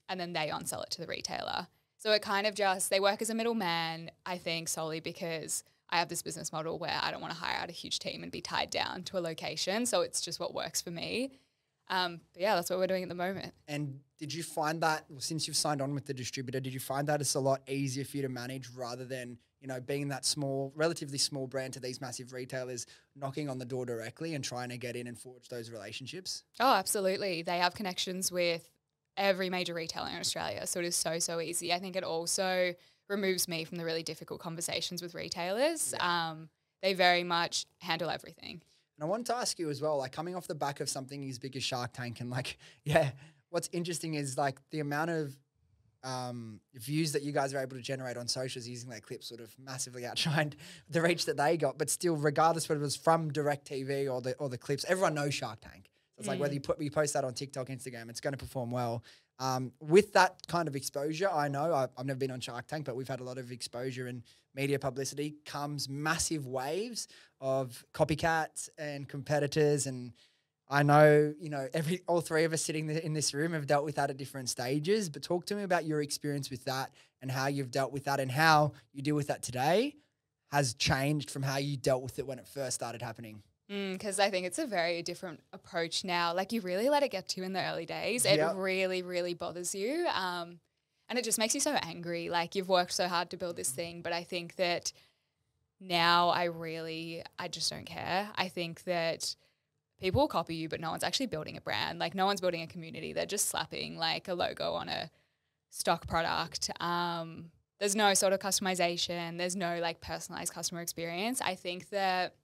and then they on-sell it to the retailer. So it kind of just, they work as a middleman, I think, solely because I have this business model where I don't want to hire out a huge team and be tied down to a location. So it's just what works for me. But yeah, that's what we're doing at the moment.
And did you find that, since you've signed on with the distributor, did you find that it's a lot easier for you to manage rather than, you know, being that small, relatively small brand to these massive retailers, knocking on the door directly and trying to get in and forge those relationships?
Oh, absolutely. They have connections with every major retailer in Australia. So it is so, so easy. I think it also removes me from the really difficult conversations with retailers.
Yeah.
They very much handle everything.
And I wanted to ask you as well, like coming off the back of something as big as Shark Tank and like, yeah, what's interesting is like the amount of views that you guys are able to generate on socials using that clip sort of massively outshined the reach that they got. But still, regardless whether it was from DirecTV or the clips, everyone knows Shark Tank. So it's like whether you post that on TikTok, Instagram, it's going to perform well. With that kind of exposure, I know I've never been on Shark Tank, but we've had a lot of exposure and media publicity, comes massive waves of copycats and competitors. And I know, you know, all three of us sitting in this room have dealt with that at different stages. But talk to me about your experience with that and how you've dealt with that and how you deal with that today has changed from how you dealt with it when it first started happening.
Because I think it's a very different approach now. Like you really let it get to you in the early days. It really, really bothers you. And it just makes you so angry. Like you've worked so hard to build this thing. But I think that now I just don't care. I think that people will copy you, but no one's actually building a brand. Like no one's building a community. They're just slapping like a logo on a stock product. There's no sort of customization. There's no like personalized customer experience. I think that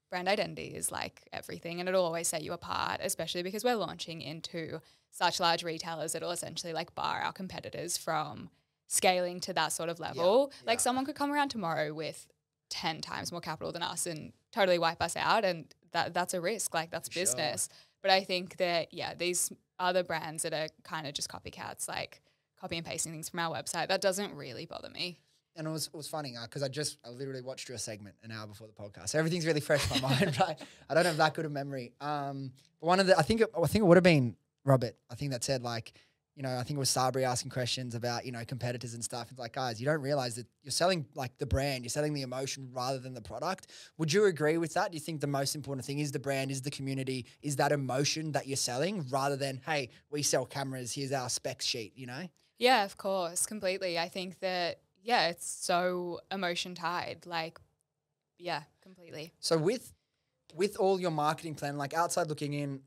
brand identity is like everything and it'll always set you apart, especially because we're launching into such large retailers. It'll essentially like bar our competitors from scaling to that sort of level. Like someone could come around tomorrow with 10 times more capital than us and totally wipe us out. And that's a risk. Like that's business. But I think that, these other brands that are kind of just copycats, like copy and pasting things from our website, that doesn't really bother me.
And it was funny because I literally watched your segment an hour before the podcast. So everything's really fresh in my mind, right? I don't have that good of memory. But one of the, I think it would have been Robert, I think that said like, you know, I think it was Sabri asking questions about, you know, competitors and stuff. It's like, guys, you don't realize that you're selling like the brand, you're selling the emotion rather than the product. Would you agree with that? Do you think the most important thing is the brand, is the community, is that emotion that you're selling rather than, hey, we sell cameras, here's our spec sheet, you know?
Yeah, of course, completely. I think that, it's so emotion tied. Like, completely.
So with all your marketing plan, like outside looking in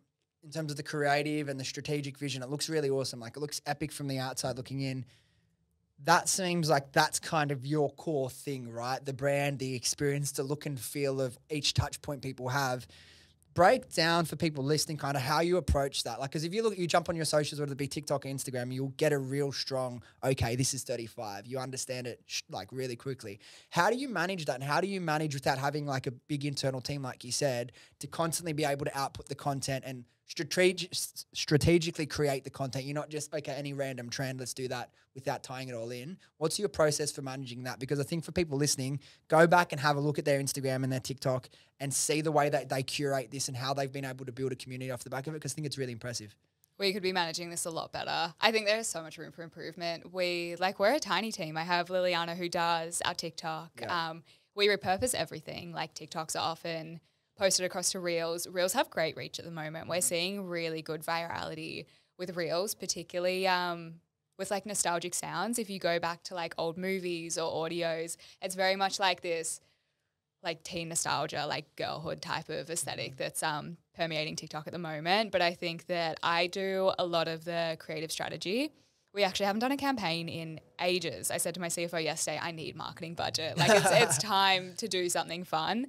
terms of the creative and the strategic vision, it looks really awesome. Like it looks epic from the outside looking in. That seems like that's kind of your core thing, right? The brand, the experience, the look and feel of each touch point people have. Break down for people listening kind of how you approach that. Like, because if you jump on your socials, whether it be TikTok or Instagram, you'll get a real strong, okay, this is 35. You understand it like really quickly. How do you manage that? And how do you manage without having like a big internal team, like you said, to constantly be able to output the content and strategically create the content? You're not just, okay, any random trend, let's do that without tying it all in. What's your process for managing that? Because I think for people listening, go back and have a look at their Instagram and their TikTok and see the way that they curate this and how they've been able to build a community off the back of it, because I think it's really impressive.
We could be managing this a lot better. I think there's so much room for improvement. We're a tiny team. I have Liliana who does our TikTok.
Yeah.
We repurpose everything. Like TikToks are often posted across to Reels. Reels have great reach at the moment. We're seeing really good virality with Reels, particularly with like nostalgic sounds. If you go back to like old movies or audios, it's very much like this like teen nostalgia, like girlhood type of aesthetic that's permeating TikTok at the moment. But I think that I do a lot of the creative strategy. We actually haven't done a campaign in ages. I said to my CFO yesterday, I need marketing budget. Like it's time to do something fun.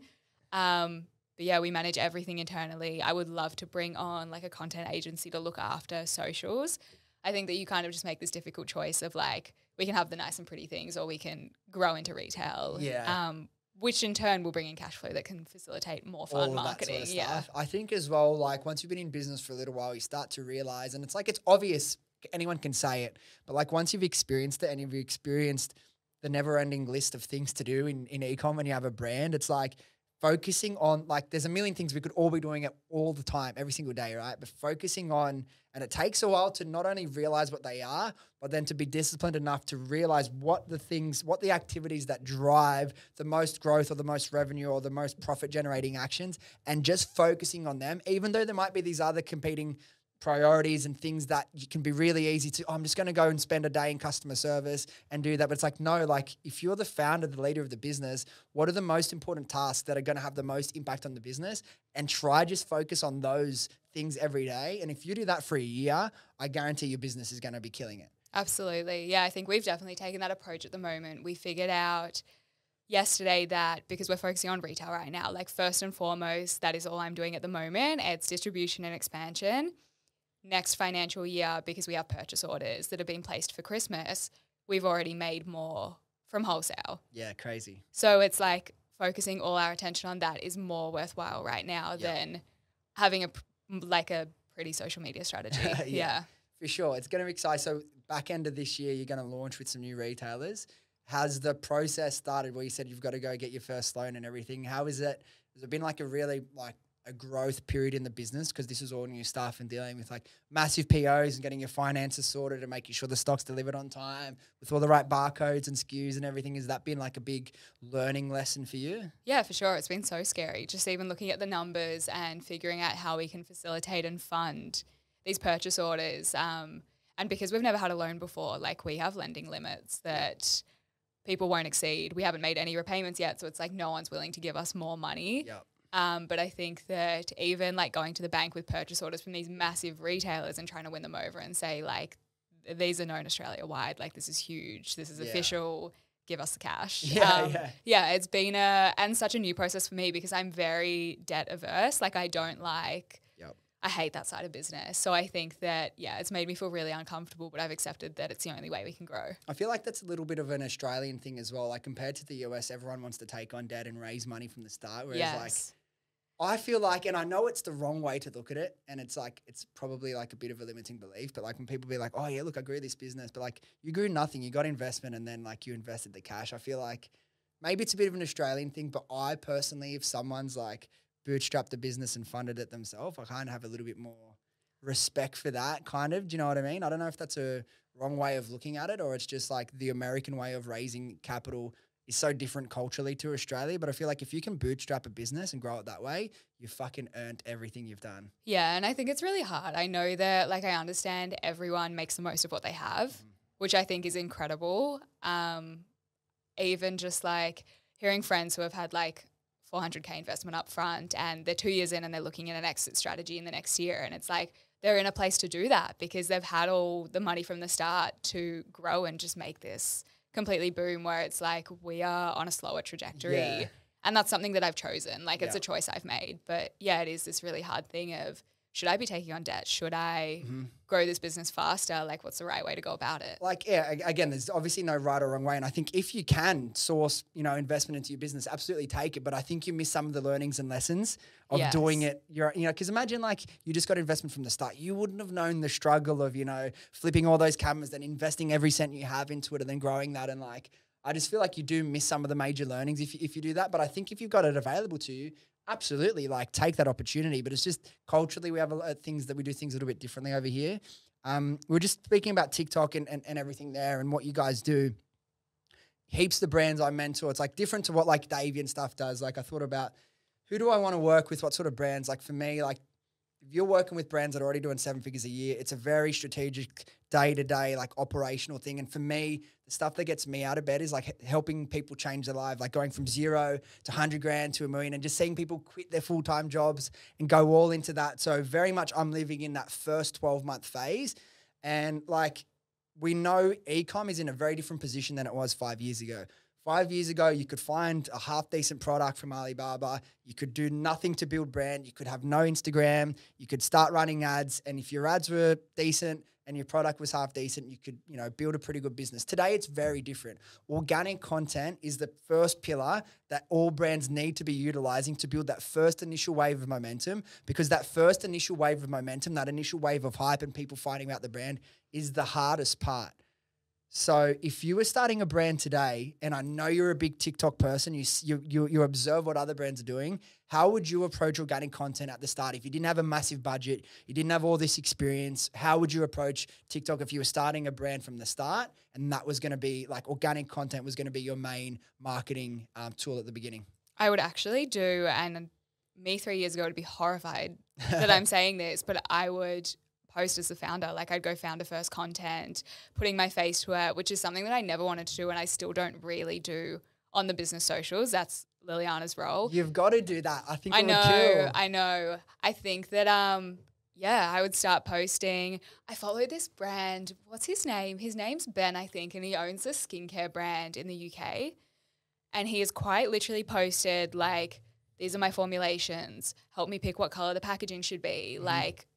But we manage everything internally. I would love to bring on like a content agency to look after socials. I think that you kind of just make this difficult choice of like, we can have the nice and pretty things or we can grow into retail.
Yeah.
Which in turn will bring in cash flow that can facilitate more fun marketing.
That sort of stuff. I think as well, like once you've been in business for a little while, you start to realize, and it's like, it's obvious, anyone can say it, but like once you've experienced it and you've experienced the never ending list of things to do in e-com when you have a brand, it's like, focusing on, like, there's a million things we could all be doing it all the time, every single day, right? But focusing on, and it takes a while to not only realize what they are, but then to be disciplined enough to realize what the activities that drive the most growth or the most revenue or the most profit generating actions, and just focusing on them, even though there might be these other competing priorities and things that you can be really easy to, I'm just going to go and spend a day in customer service and do that. But it's like, no, like if you're the founder, the leader of the business, what are the most important tasks that are going to have the most impact on the business? And try just focus on those things every day. And if you do that for a year, I guarantee your business is going to be killing it.
Absolutely. Yeah, I think we've definitely taken that approach at the moment. We figured out yesterday that because we're focusing on retail right now, like first and foremost, that is all I'm doing at the moment. It's distribution and expansion. Next financial year, because we have purchase orders that have been placed for Christmas, we've already made more from wholesale.
Yeah, crazy.
So it's like focusing all our attention on that is more worthwhile right now than having a pretty social media strategy. Yeah.
For sure. It's going to be exciting. So back end of this year, you're going to launch with some new retailers. Has the process started where you said you've got to go get your first loan and everything? How is it? Has it been like a really a growth period in the business, because this is all new stuff and dealing with like massive POs and getting your finances sorted and making sure the stock's delivered on time with all the right barcodes and SKUs and everything? Has that been like a big learning lesson for you?
Yeah, for sure. It's been so scary. Just even looking at the numbers and figuring out how we can facilitate and fund these purchase orders. And because we've never had a loan before, like we have lending limits that people won't exceed. We haven't made any repayments yet, so it's like no one's willing to give us more money.
Yep.
But I think that even like going to the bank with purchase orders from these massive retailers and trying to win them over and say like, these are known Australia-wide, like this is huge, this is official, give us the cash. Yeah, it's been and such a new process for me because I'm very debt averse. Like I don't like, I hate that side of business. So I think that, it's made me feel really uncomfortable, but I've accepted that it's the only way we can grow.
I feel like that's a little bit of an Australian thing as well. Like compared to the US, everyone wants to take on debt and raise money from the start. Whereas like, I feel like, and I know it's the wrong way to look at it, and it's like, it's probably like a bit of a limiting belief, but like when people be like, oh yeah, look, I grew this business, but like you grew nothing, you got investment and then like you invested the cash. I feel like maybe it's a bit of an Australian thing, but I personally, if someone's like bootstrapped the business and funded it themselves, I kind of have a little bit more respect for that kind of, do you know what I mean? I don't know if that's a wrong way of looking at it, or it's just like the American way of raising capital is so different culturally to Australia. But I feel like if you can bootstrap a business and grow it that way, you fucking earned everything you've done.
Yeah, and I think it's really hard. I know that, like, I understand everyone makes the most of what they have, which I think is incredible. Even just like hearing friends who have had like 400K investment up front and they're 2 years in and they're looking at an exit strategy in the next year. And it's like they're in a place to do that because they've had all the money from the start to grow and just make this completely boom, where it's like we are on a slower trajectory.
Yeah.
And that's something that I've chosen. Like it's a choice I've made. But yeah, it is this really hard thing of, should I be taking on debt? Should I grow this business faster? Like, what's the right way to go about it?
Like, yeah, again, there's obviously no right or wrong way. And I think if you can source, investment into your business, absolutely take it. But I think you miss some of the learnings and lessons of doing it. Because imagine like you just got investment from the start. You wouldn't have known the struggle of, flipping all those cameras, then investing every cent you have into it and then growing that. And like, I just feel like you do miss some of the major learnings if you do that. But I think if you've got it available to you, absolutely, like take that opportunity. But it's just culturally, we have a lot of things that we do things a little bit differently over here. We're just speaking about TikTok and everything there and what you guys do. Heaps the brands I mentor. It's like different to what like Davey and stuff does. Like I thought about who do I want to work with? What sort of brands? Like for me, like if you're working with brands that are already doing 7 figures a year, it's a very strategic day-to-day like operational thing. And for me, the stuff that gets me out of bed is like helping people change their life, like going from 0 to 100 grand to $1 million and just seeing people quit their full-time jobs and go all into that. So very much I'm living in that first 12-month phase. And like we know e-com is in a very different position than it was 5 years ago. 5 years ago, you could find a half-decent product from Alibaba. You could do nothing to build brand. You could have no Instagram. You could start running ads. And if your ads were decent and your product was half-decent, you could, build a pretty good business. Today, it's very different. Organic content is the first pillar that all brands need to be utilizing to build that first initial wave of momentum, because that first initial wave of momentum, that initial wave of hype and people finding out the brand is the hardest part. So if you were starting a brand today, and I know you're a big TikTok person, you observe what other brands are doing, how would you approach organic content at the start? If you didn't have a massive budget, you didn't have all this experience, how would you approach TikTok if you were starting a brand from the start and that was going to be like organic content was going to be your main marketing tool at the beginning?
I would actually do, and me 3 years ago would be horrified that I'm saying this, but I would post as the founder. Like I'd go founder first content, putting my face to it, which is something that I never wanted to do and I still don't really do on the business socials. That's Liliana's role.
You've got to do that. I think
I
it
know,
would kill.
I know. I think that yeah, I would start posting. I follow this brand. What's his name? His name's Ben, I think, and he owns a skincare brand in the UK. And he has quite literally posted like, these are my formulations. Help me pick what color the packaging should be. Like,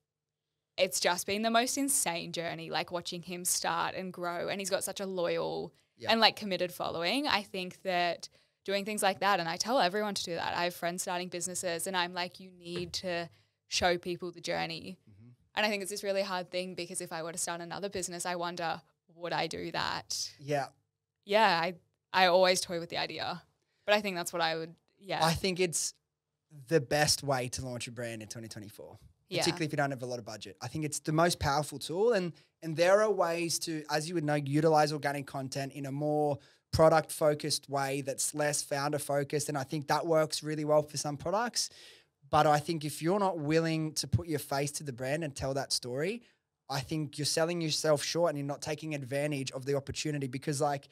it's just been the most insane journey, like watching him start and grow. And he's got such a loyal and like committed following. I think that doing things like that, and I tell everyone to do that. I have friends starting businesses and I'm like, you need to show people the journey. And I think it's this really hard thing because if I were to start another business, I wonder, would I do that?
Yeah.
Yeah, I always toy with the idea. But I think that's what I would,
I think it's the best way to launch a brand in 2024. Particularly if you don't have a lot of budget. I think it's the most powerful tool and there are ways to, as you would know, utilize organic content in a more product-focused way that's less founder-focused, and I think that works really well for some products. But I think if you're not willing to put your face to the brand and tell that story, I think you're selling yourself short and you're not taking advantage of the opportunity because like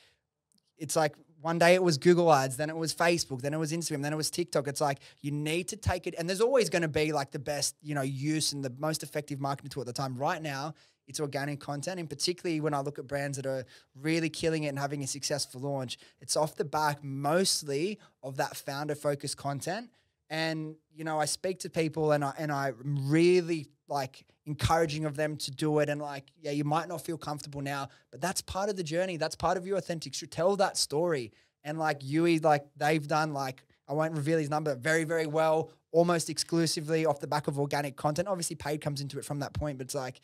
it's like one day it was Google ads, then it was Facebook, then it was Instagram, then it was TikTok. It's like you need to take it, and there's always going to be like the best, use and the most effective marketing tool at the time. Right now, it's organic content, and particularly when I look at brands that are really killing it and having a successful launch, it's off the back mostly of that founder-focused content. And, I speak to people and I'm really like encouraging of them to do it. And like, yeah, you might not feel comfortable now, but that's part of the journey. That's part of your authentic truth. Tell that story. And like Yui, like they've done like, I won't reveal his number, very, very well, almost exclusively off the back of organic content. Obviously paid comes into it from that point, but it's like,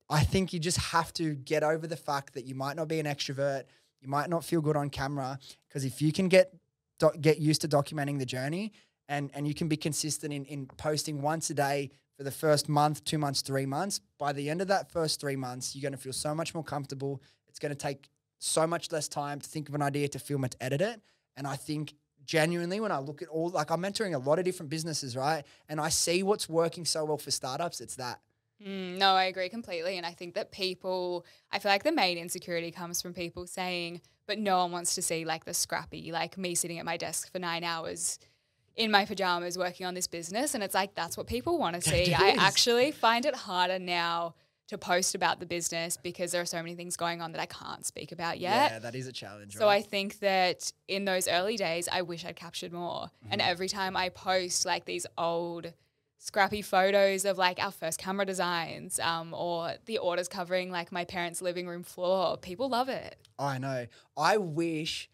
I think you just have to get over the fact that you might not be an extrovert. You might not feel good on camera, because if you can get used to documenting the journey and you can be consistent in posting once a day for the first month, 2 months, 3 months, by the end of that first 3 months, you're going to feel so much more comfortable. It's going to take so much less time to think of an idea, to film it, to edit it. And I think genuinely when I look at all, like I'm mentoring a lot of different businesses, right? And I see what's working so well for startups. It's that.
No, I agree completely. And I think that I feel like the main insecurity comes from people saying, but no one wants to see like the scrappy, like me sitting at my desk for 9 hours in my pajamas working on this business. And it's like, that's what people want to see. I actually find it harder now to post about the business because there are so many things going on that I can't speak about yet.
Yeah, that is a challenge.
So I think that in those early days, I wish I'd captured more. And every time I post like these old scrappy photos of like our first camera designs or the orders covering like my parents' living room floor, people love it.
I know. I wish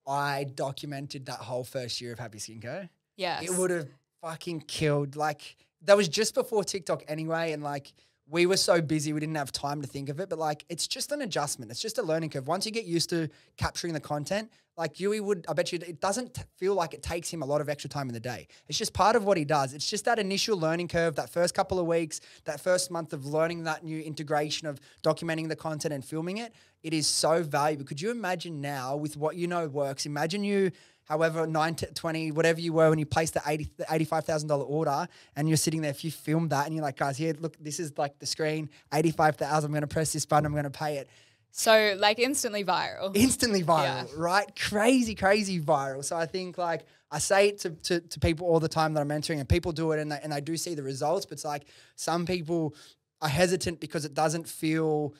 I documented that whole first year of Happy Skin Co.
Yes.
It would have fucking killed. Like, that was just before TikTok anyway, and like we were so busy we didn't have time to think of it. But like, it's just an adjustment. It's just a learning curve. Once you get used to capturing the content, like Yui would, I bet you it doesn't feel like it takes him a lot of extra time in the day. It's just part of what he does. It's just that initial learning curve, that first couple of weeks, that first month of learning that new integration of documenting the content and filming it. It is so valuable. Could you imagine now with what you know works? Imagine you, however, 9 to 20, whatever you were when you placed the $85,000 order and you're sitting there, if you filmed that and you're like, guys, here, look, this is like the screen, 85,000, I'm going to press this button, I'm going to pay it.
So like instantly viral.
Instantly viral, right? Crazy, crazy viral. So I think like I say it to people all the time that I'm mentoring, and people do it and they do see the results, but it's like some people are hesitant because it doesn't feel,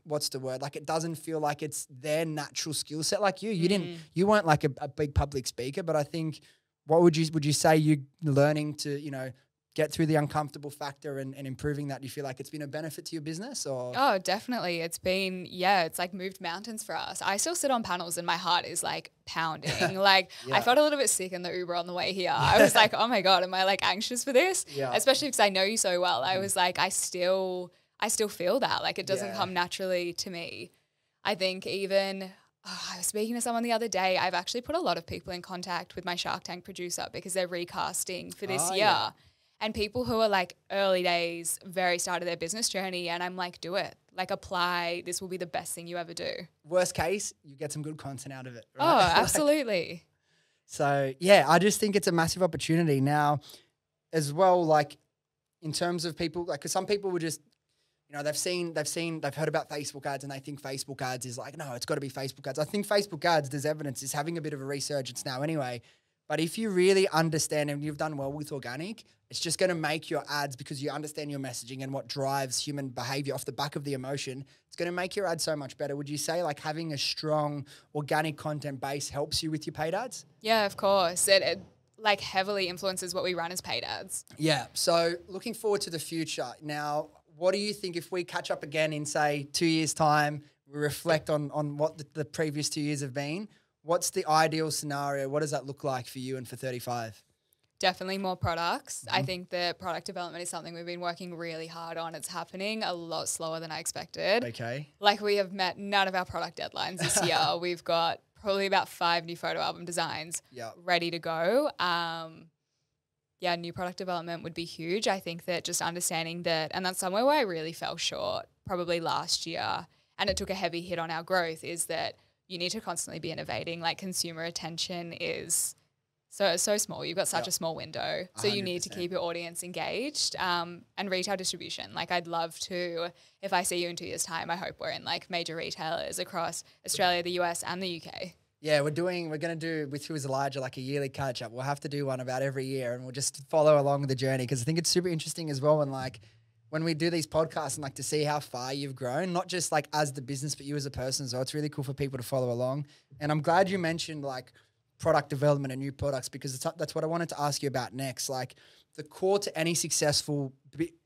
what's the word? Like it doesn't feel like it's their natural skill set. Like you weren't like a big public speaker, but I think would you say you learning to, get through the uncomfortable factor and improving that? Do you feel like it's been a benefit to your business or?
Oh, definitely. It's been, it's like moved mountains for us. I still sit on panels and my heart is like pounding. Like I felt a little bit sick in the Uber on the way here. I was like, oh my God, am I like anxious for this?
Yeah.
Especially because I know you so well. I was like, I still I still feel that. Like it doesn't
Yeah.
come naturally to me. I think even I was speaking to someone the other day. I've actually put a lot of people in contact with my Shark Tank producer because they're recasting for this year.
Yeah.
And people who are like early days, very start of their business journey. And I'm like, do it. Like apply. This will be the best thing you ever do.
Worst case, you get some good content out of it. Right?
Oh,
Like,
absolutely.
so yeah, I just think it's a massive opportunity now as well. Like in terms of people, like, 'cause some people would just, you know, they've heard about Facebook ads and they think Facebook ads is like, no, it's got to be Facebook ads. I think Facebook ads, there's evidence, is having a bit of a resurgence now anyway. But if you really understand and you've done well with organic, it's just going to make your ads, because you understand your messaging and what drives human behavior off the back of the emotion. It's going to make your ads so much better. Would you say like having a strong organic content base helps you with your paid ads?
Yeah, of course. It like heavily influences what we run as paid ads.
Yeah. So looking forward to the future. Now, what do you think if we catch up again in, say, 2 years' time, we reflect on what the previous 2 years have been? What's the ideal scenario? What does that look like for you and for 35?
Definitely more products. I think that product development is something we've been working really hard on. It's happening a lot slower than I expected.
Okay.
Like we have met none of our product deadlines this year. We've got probably about 5 new photo album designs ready to go. Yeah, new product development would be huge. I think that just understanding that, and that's somewhere where I really fell short probably last year, and it took a heavy hit on our growth, is that you need to constantly be innovating. Like consumer attention is so small. You've got such a small window. So you need to
100%.
keep your audience engaged, and retail distribution. Like I'd love to, if I see you in 2 years' time, I hope we're in like major retailers across Australia, the US and the UK.
Yeah, we're going to do with Who's Elijah like a yearly catch up. We'll have to do one about every year, and we'll just follow along the journey, because I think it's super interesting as well. And like when we do these podcasts, and like to see how far you've grown, not just like as the business, but you as a person as well. It's really cool for people to follow along. And I'm glad you mentioned like product development and new products, because that's what I wanted to ask you about next. Like the core to any successful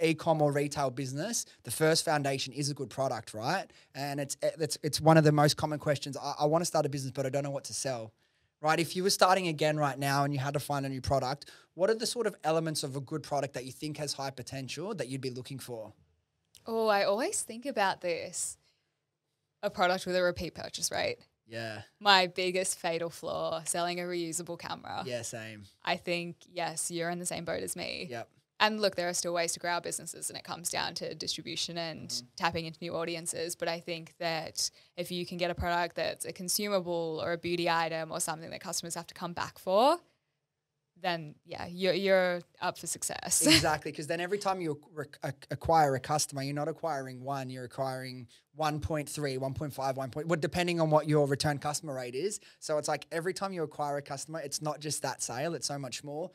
e-com or retail business, the first foundation is a good product, right? And it's one of the most common questions. I want to start a business, but I don't know what to sell, right? If you were starting again right now and you had to find a new product, what are the sort of elements of a good product that you think has high potential that you'd be looking for?
Oh, I always think about this. A product with a repeat purchase rate.
Yeah.
My biggest fatal flaw, selling a reusable camera.
Yeah, same.
I think, yes, you're in the same boat as me.
Yep.
And look, there are still ways to grow our businesses, and it comes down to distribution and tapping into new audiences. But I think that if you can get a product that's a consumable or a beauty item or something that customers have to come back for, then yeah, you're up for success.
Exactly, because then every time you acquire a customer, you're not acquiring one, you're acquiring 1.3, 1.5, 1. Well, depending on what your return customer rate is. So it's like every time you acquire a customer, it's not just that sale, it's so much more.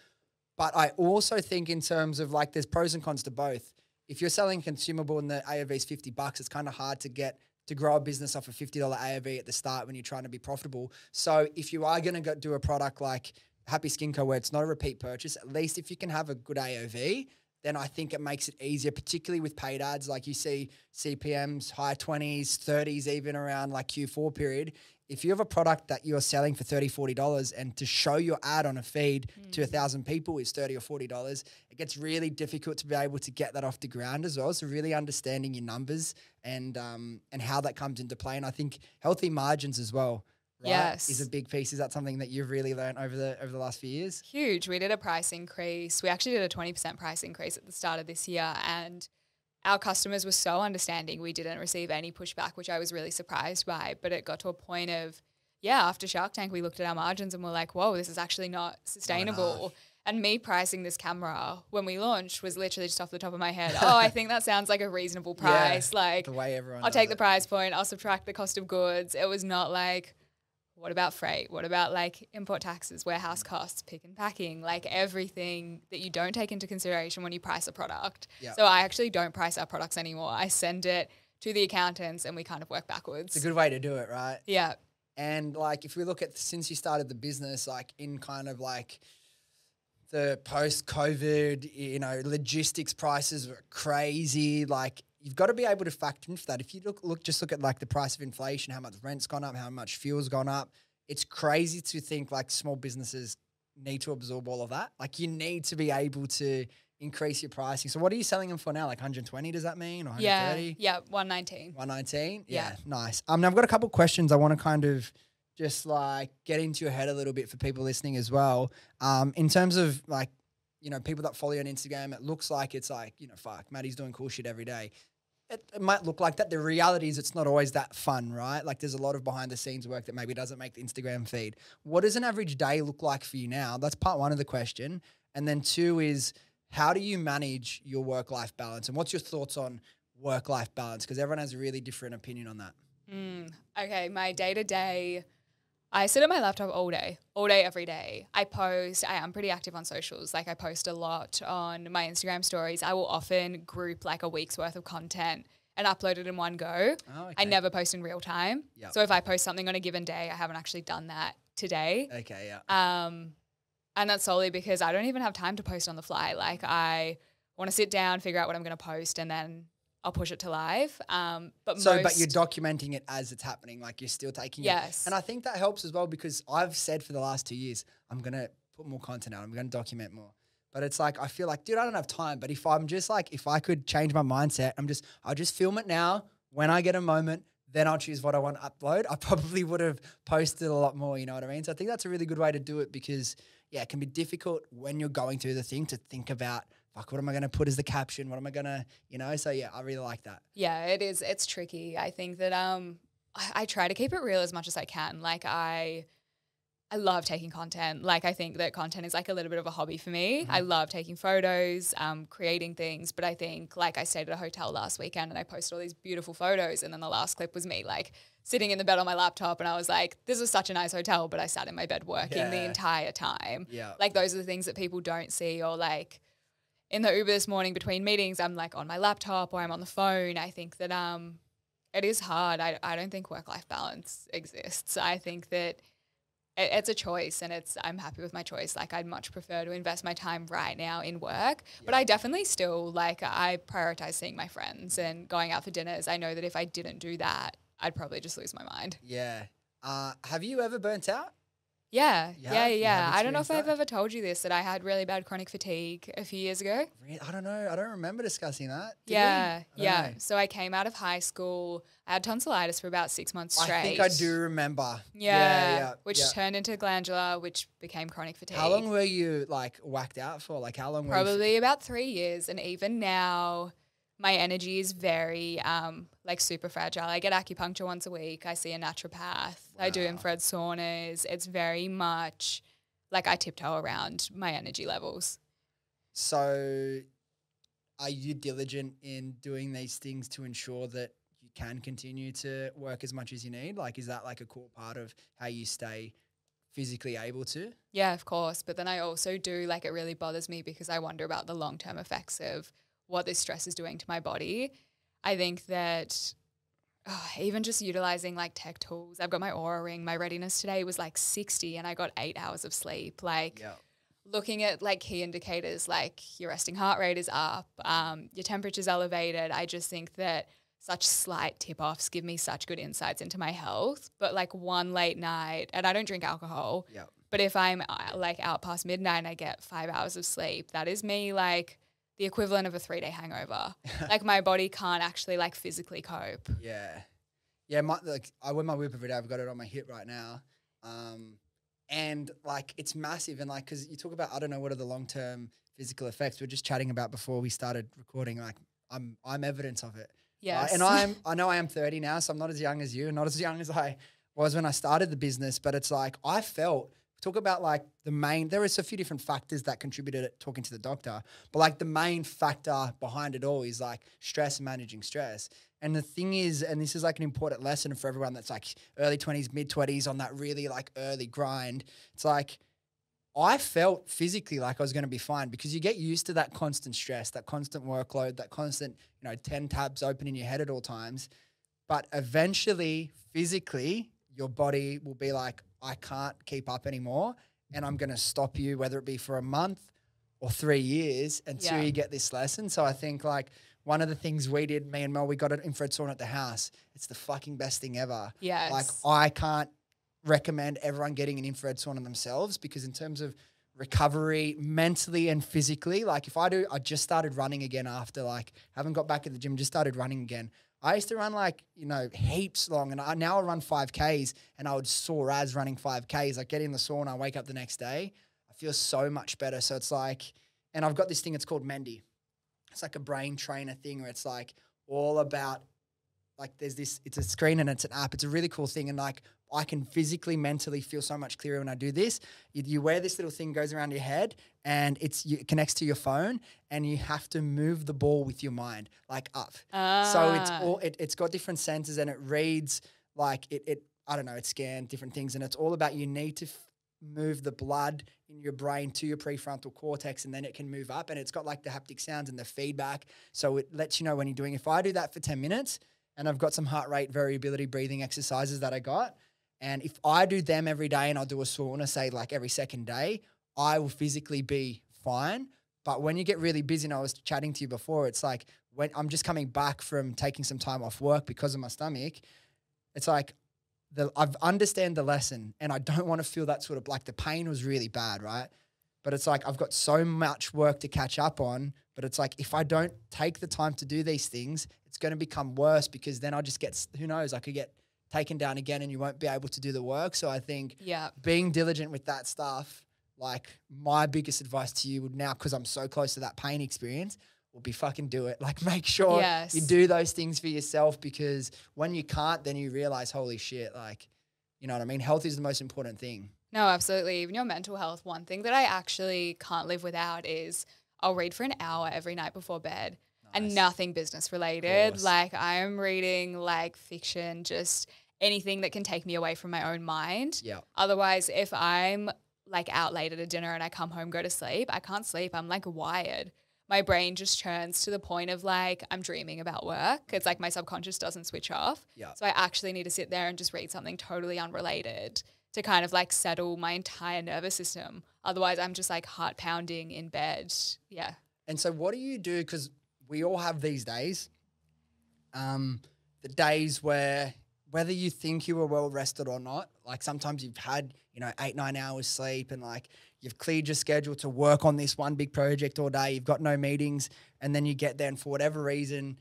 But I also think in terms of like there's pros and cons to both. If you're selling consumable and the AOV is $50, it's kind of hard to grow a business off a $50 AOV at the start when you're trying to be profitable. So if you are going to do a product like Happy Skin Co, where it's not a repeat purchase, at least if you can have a good AOV, then I think it makes it easier, particularly with paid ads. Like you see CPMs, high 20s, 30s, even around like Q4 period. If you have a product that you're selling for $30, $40 and to show your ad on a feed to 1,000 people is $30 or $40, it gets really difficult to be able to get that off the ground as well. So really understanding your numbers and how that comes into play. And I think healthy margins as well. Right,
yes,
is a big piece. Is that something that you've really learned over the last few years?
Huge. We did a price increase. We actually did a 20% price increase at the start of this year, and our customers were so understanding. We didn't receive any pushback, which I was really surprised by. But it got to a point of, after Shark Tank, we looked at our margins and we're like, whoa, this is actually not sustainable. And me pricing this camera when we launched was literally just off the top of my head. Oh, I think that sounds like a reasonable price.
Yeah,
like
the way everyone
I'll take the price point. I'll subtract the cost of goods. It was not like, what about freight? What about like import taxes, warehouse costs, pick and packing, like everything that you don't take into consideration when you price a product.
Yep.
So I actually don't price our products anymore. I send it to the accountants and we kind of work backwards.
It's a good way to do it, right?
Yeah.
And like if we look at since you started the business, like in kind of like the post-COVID, logistics prices were crazy. Like you've got to be able to factor into that. If you look at like the price of inflation, how much rent's gone up, how much fuel's gone up. It's crazy to think like small businesses need to absorb all of that. Like you need to be able to increase your pricing. So what are you selling them for now? Like 120, does that mean? Or
Yeah,
130?
yeah, 119.
119? Yeah,
Yeah.
nice. Now I've got a couple questions I want to kind of just like get into your head a little bit for people listening as well. In terms of like, you know, people that follow you on Instagram, it looks like it's like, you know, fuck, Maddie's doing cool shit every day. It might look like that. The reality is it's not always that fun, right? Like there's a lot of behind the scenes work that maybe doesn't make the Instagram feed. What does an average day look like for you now? That's part one of the question. And then two is, how do you manage your work-life balance? And what's your thoughts on work-life balance? Because everyone has a really different opinion on that.
Okay, my day-to-day, I sit at my laptop all day, every day. I post, I am pretty active on socials. Like I post a lot on my Instagram stories. I will often group like a week's worth of content and upload it in one go.
Oh, okay.
I never post in real time.
Yep.
So if I post something on a given day, I haven't actually done that today.
Okay, yeah.
And that's solely because I don't even have time to post on the fly. Like I want to sit down, figure out what I'm going to post, and then I'll push it to live. But
you're documenting it as it's happening, like you're still taking it.
Yes.
And I think that helps as well because I've said for the last 2 years, I'm going to put more content out. I'm going to document more. But it's like, I feel like, dude, I don't have time. But if I'm just like, if I could change my mindset, I'll just film it now. When I get a moment, then I'll choose what I want to upload. I probably would have posted a lot more, you know what I mean? So I think that's a really good way to do it because, yeah, it can be difficult when you're going through the thing to think about, fuck, what am I going to put as the caption? What am I going to, you know? So, yeah, I really like that.
Yeah, it is. It's tricky. I think that I try to keep it real as much as I can. Like I love taking content. Like I think that content is like a little bit of a hobby for me. I love taking photos, creating things. But I think like I stayed at a hotel last weekend and I posted all these beautiful photos. And then the last clip was me like sitting in the bed on my laptop. And I was like, this was such a nice hotel, but I sat in my bed working the entire time.
Yeah.
Like those are the things that people don't see. Or like in the Uber this morning between meetings, I'm like on my laptop or I'm on the phone. I think that it is hard. I don't think work-life balance exists. I think that it's a choice and I'm happy with my choice. Like I'd much prefer to invest my time right now in work, but I definitely still like I prioritize seeing my friends and going out for dinners. I know that if I didn't do that, I'd probably just lose my mind.
Yeah. Have you ever burnt out?
Yeah. I don't know if I've
experienced that?
ever told you this, that I had really bad chronic fatigue a few years ago.
I don't know. I don't remember discussing that. Did
Yeah.
we? I don't know.
So I came out of high school. I had tonsillitis for about 6 months straight.
I think I do remember.
Which turned into glandular, which became chronic fatigue.
How long were you like whacked out for? Like how long?
Probably about 3 years. And even now, my energy is very like super fragile. I get acupuncture once a week. I see a naturopath. I do infrared saunas. It's very much like I tiptoe around my energy levels.
So are you diligent in doing these things to ensure that you can continue to work as much as you need? Like, is that like a core part of how you stay physically able to?
Yeah, of course. But then I also do, like, it really bothers me because I wonder about the long-term effects of what this stress is doing to my body. I think that even just utilizing like tech tools, I've got my Aura ring. My readiness today was like 60 and I got 8 hours of sleep. Like looking at like key indicators, like your resting heart rate is up, your temperature's elevated. I just think that such slight tip-offs give me such good insights into my health. But like one late night, and I don't drink alcohol, but if I'm like out past midnight and I get 5 hours of sleep, that is me like the equivalent of a 3-day hangover. Like my body can't actually like physically cope.
Yeah. I wear my whip every day. I've got it on my hip right now. And like it's massive. And like, cause you talk about, I don't know, what are the long-term physical effects we were just chatting about before we started recording. Like I'm evidence of it.
Yes.
And I know I am 30 now, so I'm not as young as you, not as young as I was when I started the business, but it's like, I felt, talk about like there is a few different factors that contributed to talking to the doctor, but like the main factor behind it all is like stress and managing stress. And the thing is, and this is like an important lesson for everyone that's like early 20s, mid 20s on that really like early grind. It's like, I felt physically like I was going to be fine because you get used to that constant stress, that constant workload, that constant, 10 tabs open in your head at all times. But eventually, physically, your body will be like, I can't keep up anymore and I'm going to stop you, whether it be for a month or 3 years until you get this lesson. So I think like one of the things we did, me and Mel, we got an infrared sauna at the house. It's the fucking best thing ever.
Yes.
Like I can't recommend everyone getting an infrared sauna themselves because in terms of recovery mentally and physically. Like if I just started running again after like haven't got back at the gym, just started running again. I used to run like, heaps long, and now I run 5Ks, and I would sore as running 5Ks. Like get in the sauna, I wake up the next day, I feel so much better. So it's like, and I've got this thing, it's called Mendy. It's like a brain trainer thing where it's like all about, like there's this, it's a screen and it's an app. It's a really cool thing. And like I can physically, mentally feel so much clearer when I do this. You wear this little thing, goes around your head, and it connects to your phone, and you have to move the ball with your mind, like up. So it's got different sensors, and it reads like I don't know, it scans different things, and it's all about you need to move the blood in your brain to your prefrontal cortex, and then it can move up, and it's got like the haptic sounds and the feedback. So it lets you know when you're doing, if I do that for 10 minutes and I've got some heart rate variability breathing exercises that I got, and if I do them every day and I'll do a sauna, say like every second day, I will physically be fine. But when you get really busy, and I was chatting to you before, it's like when I'm just coming back from taking some time off work because of my stomach, it's like I've understand the lesson, and I don't want to feel that sort of, like the pain was really bad, right? But it's like I've got so much work to catch up on, but it's like if I don't take the time to do these things, it's going to become worse, because then I'll just get, who knows, I could get taken down again and you won't be able to do the work. So I think being diligent with that stuff, like my biggest advice to you would now, because I'm so close to that pain experience, will be fucking do it. Like make sure you do those things for yourself, because when you can't, then you realize, holy shit, like, you know what I mean? Health is the most important thing.
No, absolutely. Even your mental health, one thing that I actually can't live without is I'll read for an hour every night before bed. And nothing business related. Like I'm reading like fiction, just anything that can take me away from my own mind.
Yeah.
Otherwise, if I'm like out late at a dinner and I come home, go to sleep, I can't sleep. I'm like wired. My brain just churns to the point of like I'm dreaming about work. It's like my subconscious doesn't switch off.
Yeah.
So I actually need to sit there and just read something totally unrelated to kind of like settle my entire nervous system. Otherwise, I'm just like heart pounding in bed. Yeah.
And so what do you do? Because we all have these days, the days where whether you think you were well rested or not, like sometimes you've had, 8-9 hours sleep, and like you've cleared your schedule to work on this one big project all day. You've got no meetings, and then you get there and for whatever reason,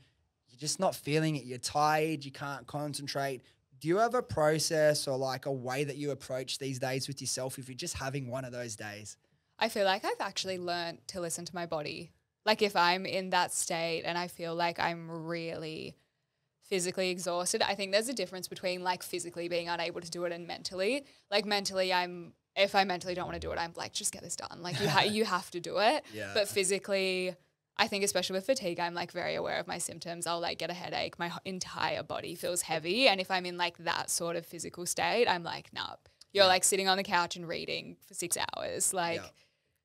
you're just not feeling it. You're tired. You can't concentrate. Do you have a process or like a way that you approach these days with yourself if you're just having one of those days?
I feel like I've actually learned to listen to my body. Like if I'm in that state and I feel like I'm really physically exhausted, I think there's a difference between like physically being unable to do it and mentally. Like mentally, if I mentally don't want to do it, I'm like, just get this done. Like you have to do it.
Yeah.
But physically, I think especially with fatigue, I'm like very aware of my symptoms. I'll like get a headache. My entire body feels heavy. And if I'm in like that sort of physical state, I'm like, nah, you're like sitting on the couch and reading for 6 hours. Like,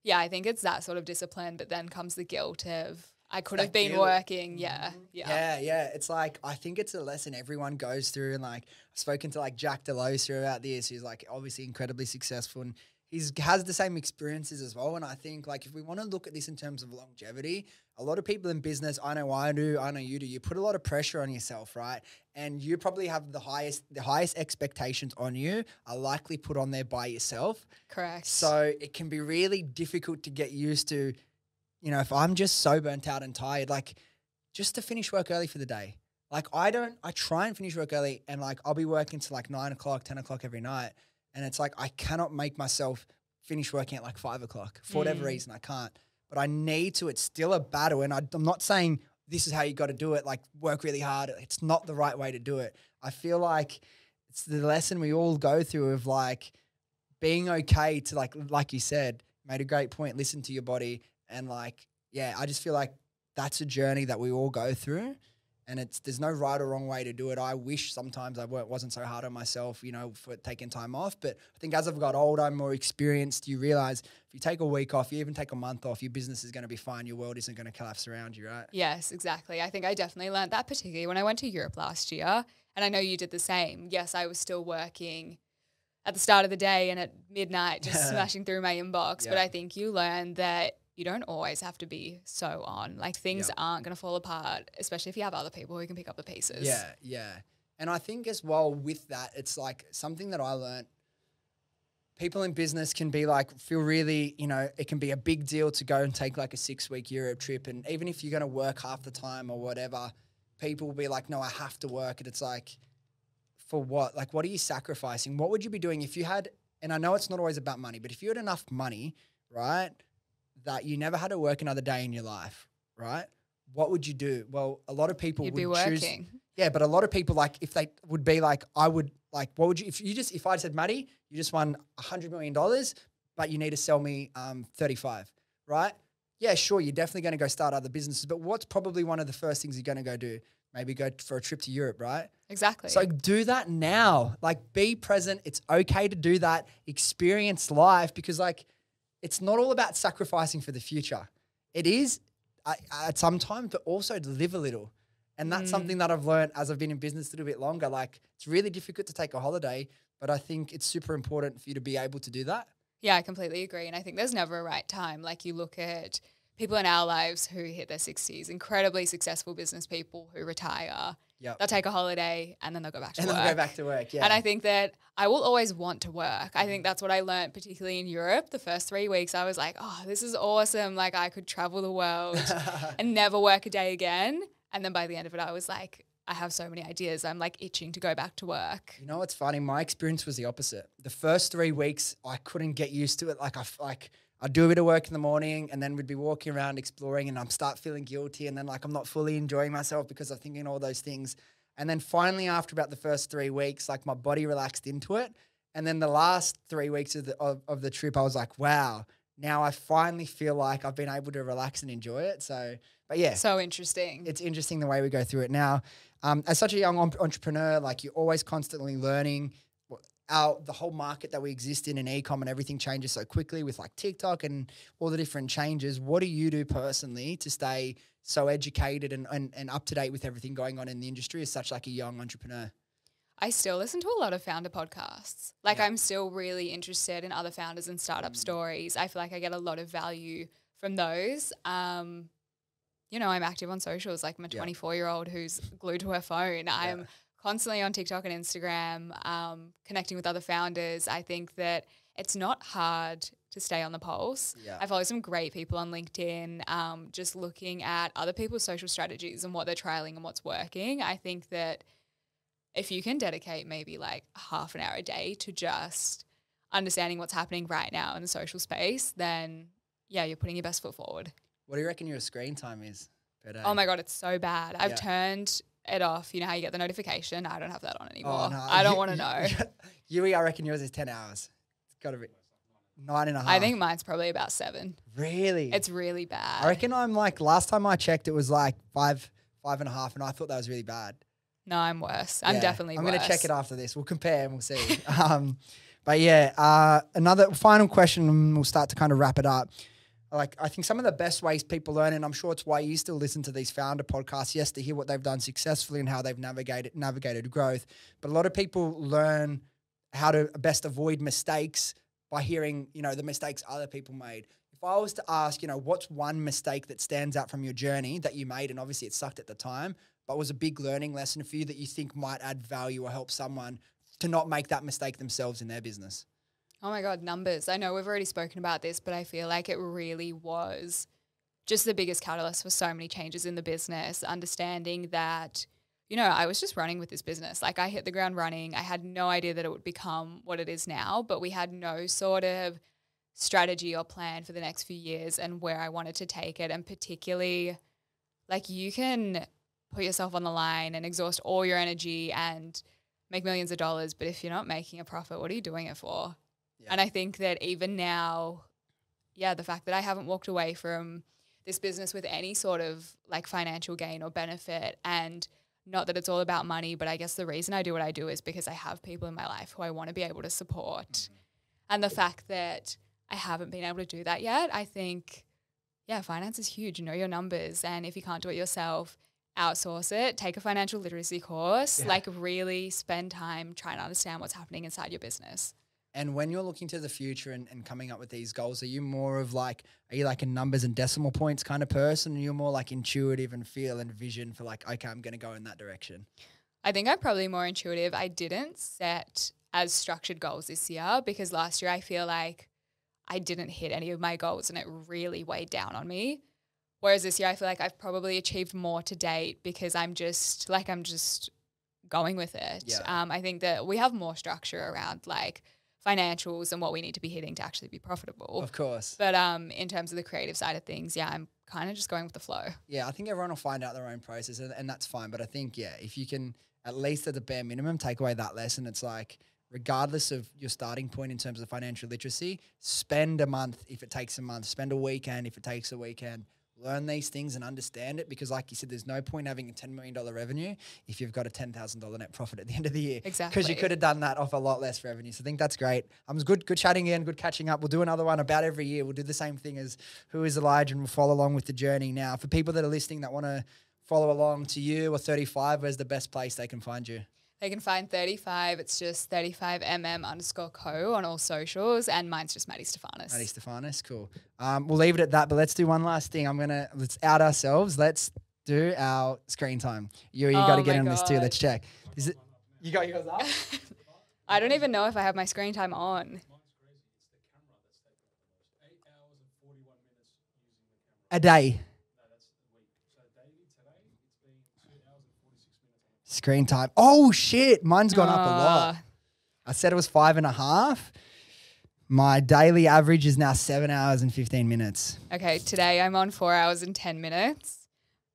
yeah, I think it's that sort of discipline, but then comes the guilt of I could have been working. Yeah.
It's like, I think it's a lesson everyone goes through. And like, I've spoken to like Jack Delos throughout the years, who's like obviously incredibly successful, and has the same experiences as well. And I think like if we want to look at this in terms of longevity, a lot of people in business, I know I do, I know you do, you put a lot of pressure on yourself, right? And you probably have the highest expectations on you are likely put on there by yourself.
Correct.
So it can be really difficult to get used to, if I'm just so burnt out and tired, like just to finish work early for the day. Like I try and finish work early, and like I'll be working till like 9 o'clock, 10 o'clock every night. And it's like, I cannot make myself finish working at like 5 o'clock for whatever reason. I can't, but I need to. It's still a battle. And I'm not saying this is how you got to do it. Like work really hard. It's not the right way to do it. I feel like it's the lesson we all go through of like being okay to like you said, made a great point, listen to your body. And like, yeah, I just feel like that's a journey that we all go through. And there's no right or wrong way to do it. I wish sometimes I wasn't so hard on myself, for taking time off. But I think as I've got older, I'm more experienced. You realize if you take a week off, you even take a month off, your business is going to be fine. Your world isn't going to collapse around you, right?
Yes, exactly. I think I definitely learned that, particularly when I went to Europe last year. And I know you did the same. Yes, I was still working at the start of the day and at midnight, just smashing through my inbox.
Yeah.
But I think you learn that you don't always have to be so on. Like things aren't going to fall apart, especially if you have other people who can pick up the pieces.
Yeah. And I think as well with that, it's like something that I learned people in business can be like, feel really, it can be a big deal to go and take like a 6-week Europe trip. And even if you're going to work half the time or whatever, people will be like, no, I have to work. And it's like, for what? Like, what are you sacrificing? What would you be doing if you had, and I know it's not always about money, but if you had enough money, right, that you never had to work another day in your life, right? What would you do? Well, a lot of people
You'd
would
be working.
choose. Yeah, but a lot of people, like, if they would be like, I would, like, what would you, if I said, Maddie, you just won $100 million, but you need to sell me 35, right? Yeah, sure, you're definitely going to go start other businesses, but what's probably one of the first things you're going to go do? Maybe go for a trip to Europe, right?
Exactly.
So do that now. Like, be present. It's okay to do that. Experience life, because like, it's not all about sacrificing for the future. It is at some time, but also to live a little. And that's something that I've learned as I've been in business a little bit longer. Like, it's really difficult to take a holiday, but I think it's super important for you to be able to do that.
Yeah, I completely agree. And I think there's never a right time. Like, you look at people in our lives who hit their 60s, incredibly successful business people who retire.
Yep.
They'll take a holiday and then they'll go back to work.
And then they'll go back to work, yeah.
And I think that I will always want to work. I think that's what I learned, particularly in Europe. The first 3 weeks, I was like, oh, this is awesome. Like, I could travel the world and never work a day again. And then by the end of it, I was like, I have so many ideas. I'm like itching to go back to work.
You know what's funny? My experience was the opposite. The first 3 weeks, I couldn't get used to it. I'd do a bit of work in the morning and then we'd be walking around exploring and I'd start feeling guilty and then like I'm not fully enjoying myself because I'm thinking all those things. And then finally after about the first 3 weeks, like my body relaxed into it. And then the last 3 weeks of the trip, I was like, wow, now I finally feel like I've been able to relax and enjoy it. So, but yeah.
So interesting.
It's interesting the way we go through it now. As such a young entrepreneur, like you're always constantly learning. The whole market that we exist in e-com and everything changes so quickly with like TikTok and all the different changes. What do you do personally to stay so educated and up to date with everything going on in the industry as such like a young entrepreneur?
I still listen to a lot of founder podcasts. Like, I'm still really interested in other founders and startup stories. I feel like I get a lot of value from those. I'm active on socials, like my 24-year-old who's glued to her phone. I'm constantly on TikTok and Instagram, connecting with other founders. I think that it's not hard to stay on the pulse.
Yeah.
I follow some great people on LinkedIn, just looking at other people's social strategies and what they're trialing and what's working. I think that if you can dedicate maybe like half an hour a day to just understanding what's happening right now in the social space, then yeah, you're putting your best foot forward.
What do you reckon your screen time is per day?
Oh my God, it's so bad. I've turned it off. You know how you get the notification? I don't have that on anymore.
Oh, no.
I don't want to know.
I reckon yours is 10 hours. It's got to be 9.5.
I think mine's probably about 7.
Really?
It's really bad.
I reckon I'm like, last time I checked, it was like 5.5, and I thought that was really bad.
No, I'm worse. I'm definitely worse.
I'm going to check it after this. We'll compare and we'll see. But yeah, another final question and we'll start to kind of wrap it up. Like, I think some of the best ways people learn, and I'm sure it's why you still listen to these founder podcasts, yes, to hear what they've done successfully and how they've navigated growth. But a lot of people learn how to best avoid mistakes by hearing, the mistakes other people made. If I was to ask, what's one mistake that stands out from your journey that you made, and obviously it sucked at the time, but was a big learning lesson for you that you think might add value or help someone to not make that mistake themselves in their business?
Oh my God, numbers. I know we've already spoken about this, but I feel like it really was just the biggest catalyst for so many changes in the business, understanding that, I was just running with this business. Like, I hit the ground running. I had no idea that it would become what it is now, but we had no sort of strategy or plan for the next few years and where I wanted to take it. And particularly, like, you can put yourself on the line and exhaust all your energy and make millions of dollars, but if you're not making a profit, what are you doing it for? Yeah. And I think that even now, the fact that I haven't walked away from this business with any sort of like financial gain or benefit, and not that it's all about money, but I guess the reason I do what I do is because I have people in my life who I want to be able to support. Mm-hmm. And the fact that I haven't been able to do that yet, I think, finance is huge. Know your numbers. And if you can't do it yourself, outsource it, take a financial literacy course, like really spend time trying to understand what's happening inside your business.
And when you're looking to the future and coming up with these goals, are you more of like, are you like a numbers and decimal points kind of person? Or you're more like intuitive and feel and vision for like, okay, I'm going to go in that direction?
I think I'm probably more intuitive. I didn't set as structured goals this year, because last year I feel like I didn't hit any of my goals and it really weighed down on me. Whereas this year I feel like I've probably achieved more to date because I'm just going with it.
Yeah.
I think that we have more structure around like financials and what we need to be hitting to actually be profitable.
Of course.
But in terms of the creative side of things, yeah, I'm kind of just going with the flow.
Yeah, I think everyone will find out their own process and that's fine. But I think, yeah, if you can at least at the bare minimum take away that lesson, it's like regardless of your starting point in terms of financial literacy, spend a month if it takes a month, spend a weekend if it takes a weekend. Learn these things and understand it because like you said, there's no point having a $10 million revenue if you've got a $10,000 net profit at the end of the year.
Exactly.
Because you could have done that off a lot less revenue. So I think that's great. It was good chatting again, good catching up. We'll do another one about every year. We'll do the same thing as Who is Elijah and we'll follow along with the journey. Now, for people that are listening that want to follow along to you or 35, where's the best place they can find you?
They can find 35. It's just 35mm_co on all socials. And mine's just Madi Stefanis.
Madi Stefanis, cool. We'll leave it at that, but let's do one last thing. Let's out ourselves. Let's do our screen time. You got to get on this too. Let's check. Is it? You got yours up?
I don't even know if I have my screen time on.
A day. Screen time. Oh, shit. Mine's gone up a lot. I said it was 5.5. My daily average is now 7 hours and 15 minutes.
Okay, today I'm on 4 hours and 10 minutes.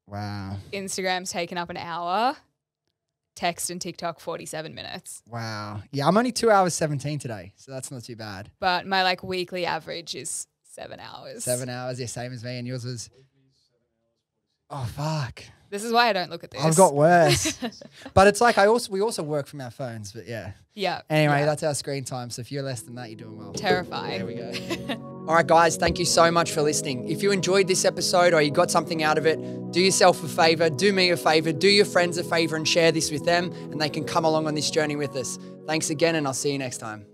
Wow.
Instagram's taken up an hour. Text and TikTok 47 minutes.
Wow. Yeah, I'm only 2 hours 17 today, so that's not too bad.
But my like weekly average is 7 hours.
7 hours, yeah, same as me. And yours was... Oh, fuck.
This is why I don't look at this.
I've got worse. But it's like we also work from our phones, but yeah.
Yeah.
Anyway, that's our screen time. So if you're less than that, you're doing well.
Terrifying.
There we go. All right, guys, thank you so much for listening. If you enjoyed this episode or you got something out of it, do yourself a favor, do me a favor, do your friends a favor and share this with them and they can come along on this journey with us. Thanks again and I'll see you next time.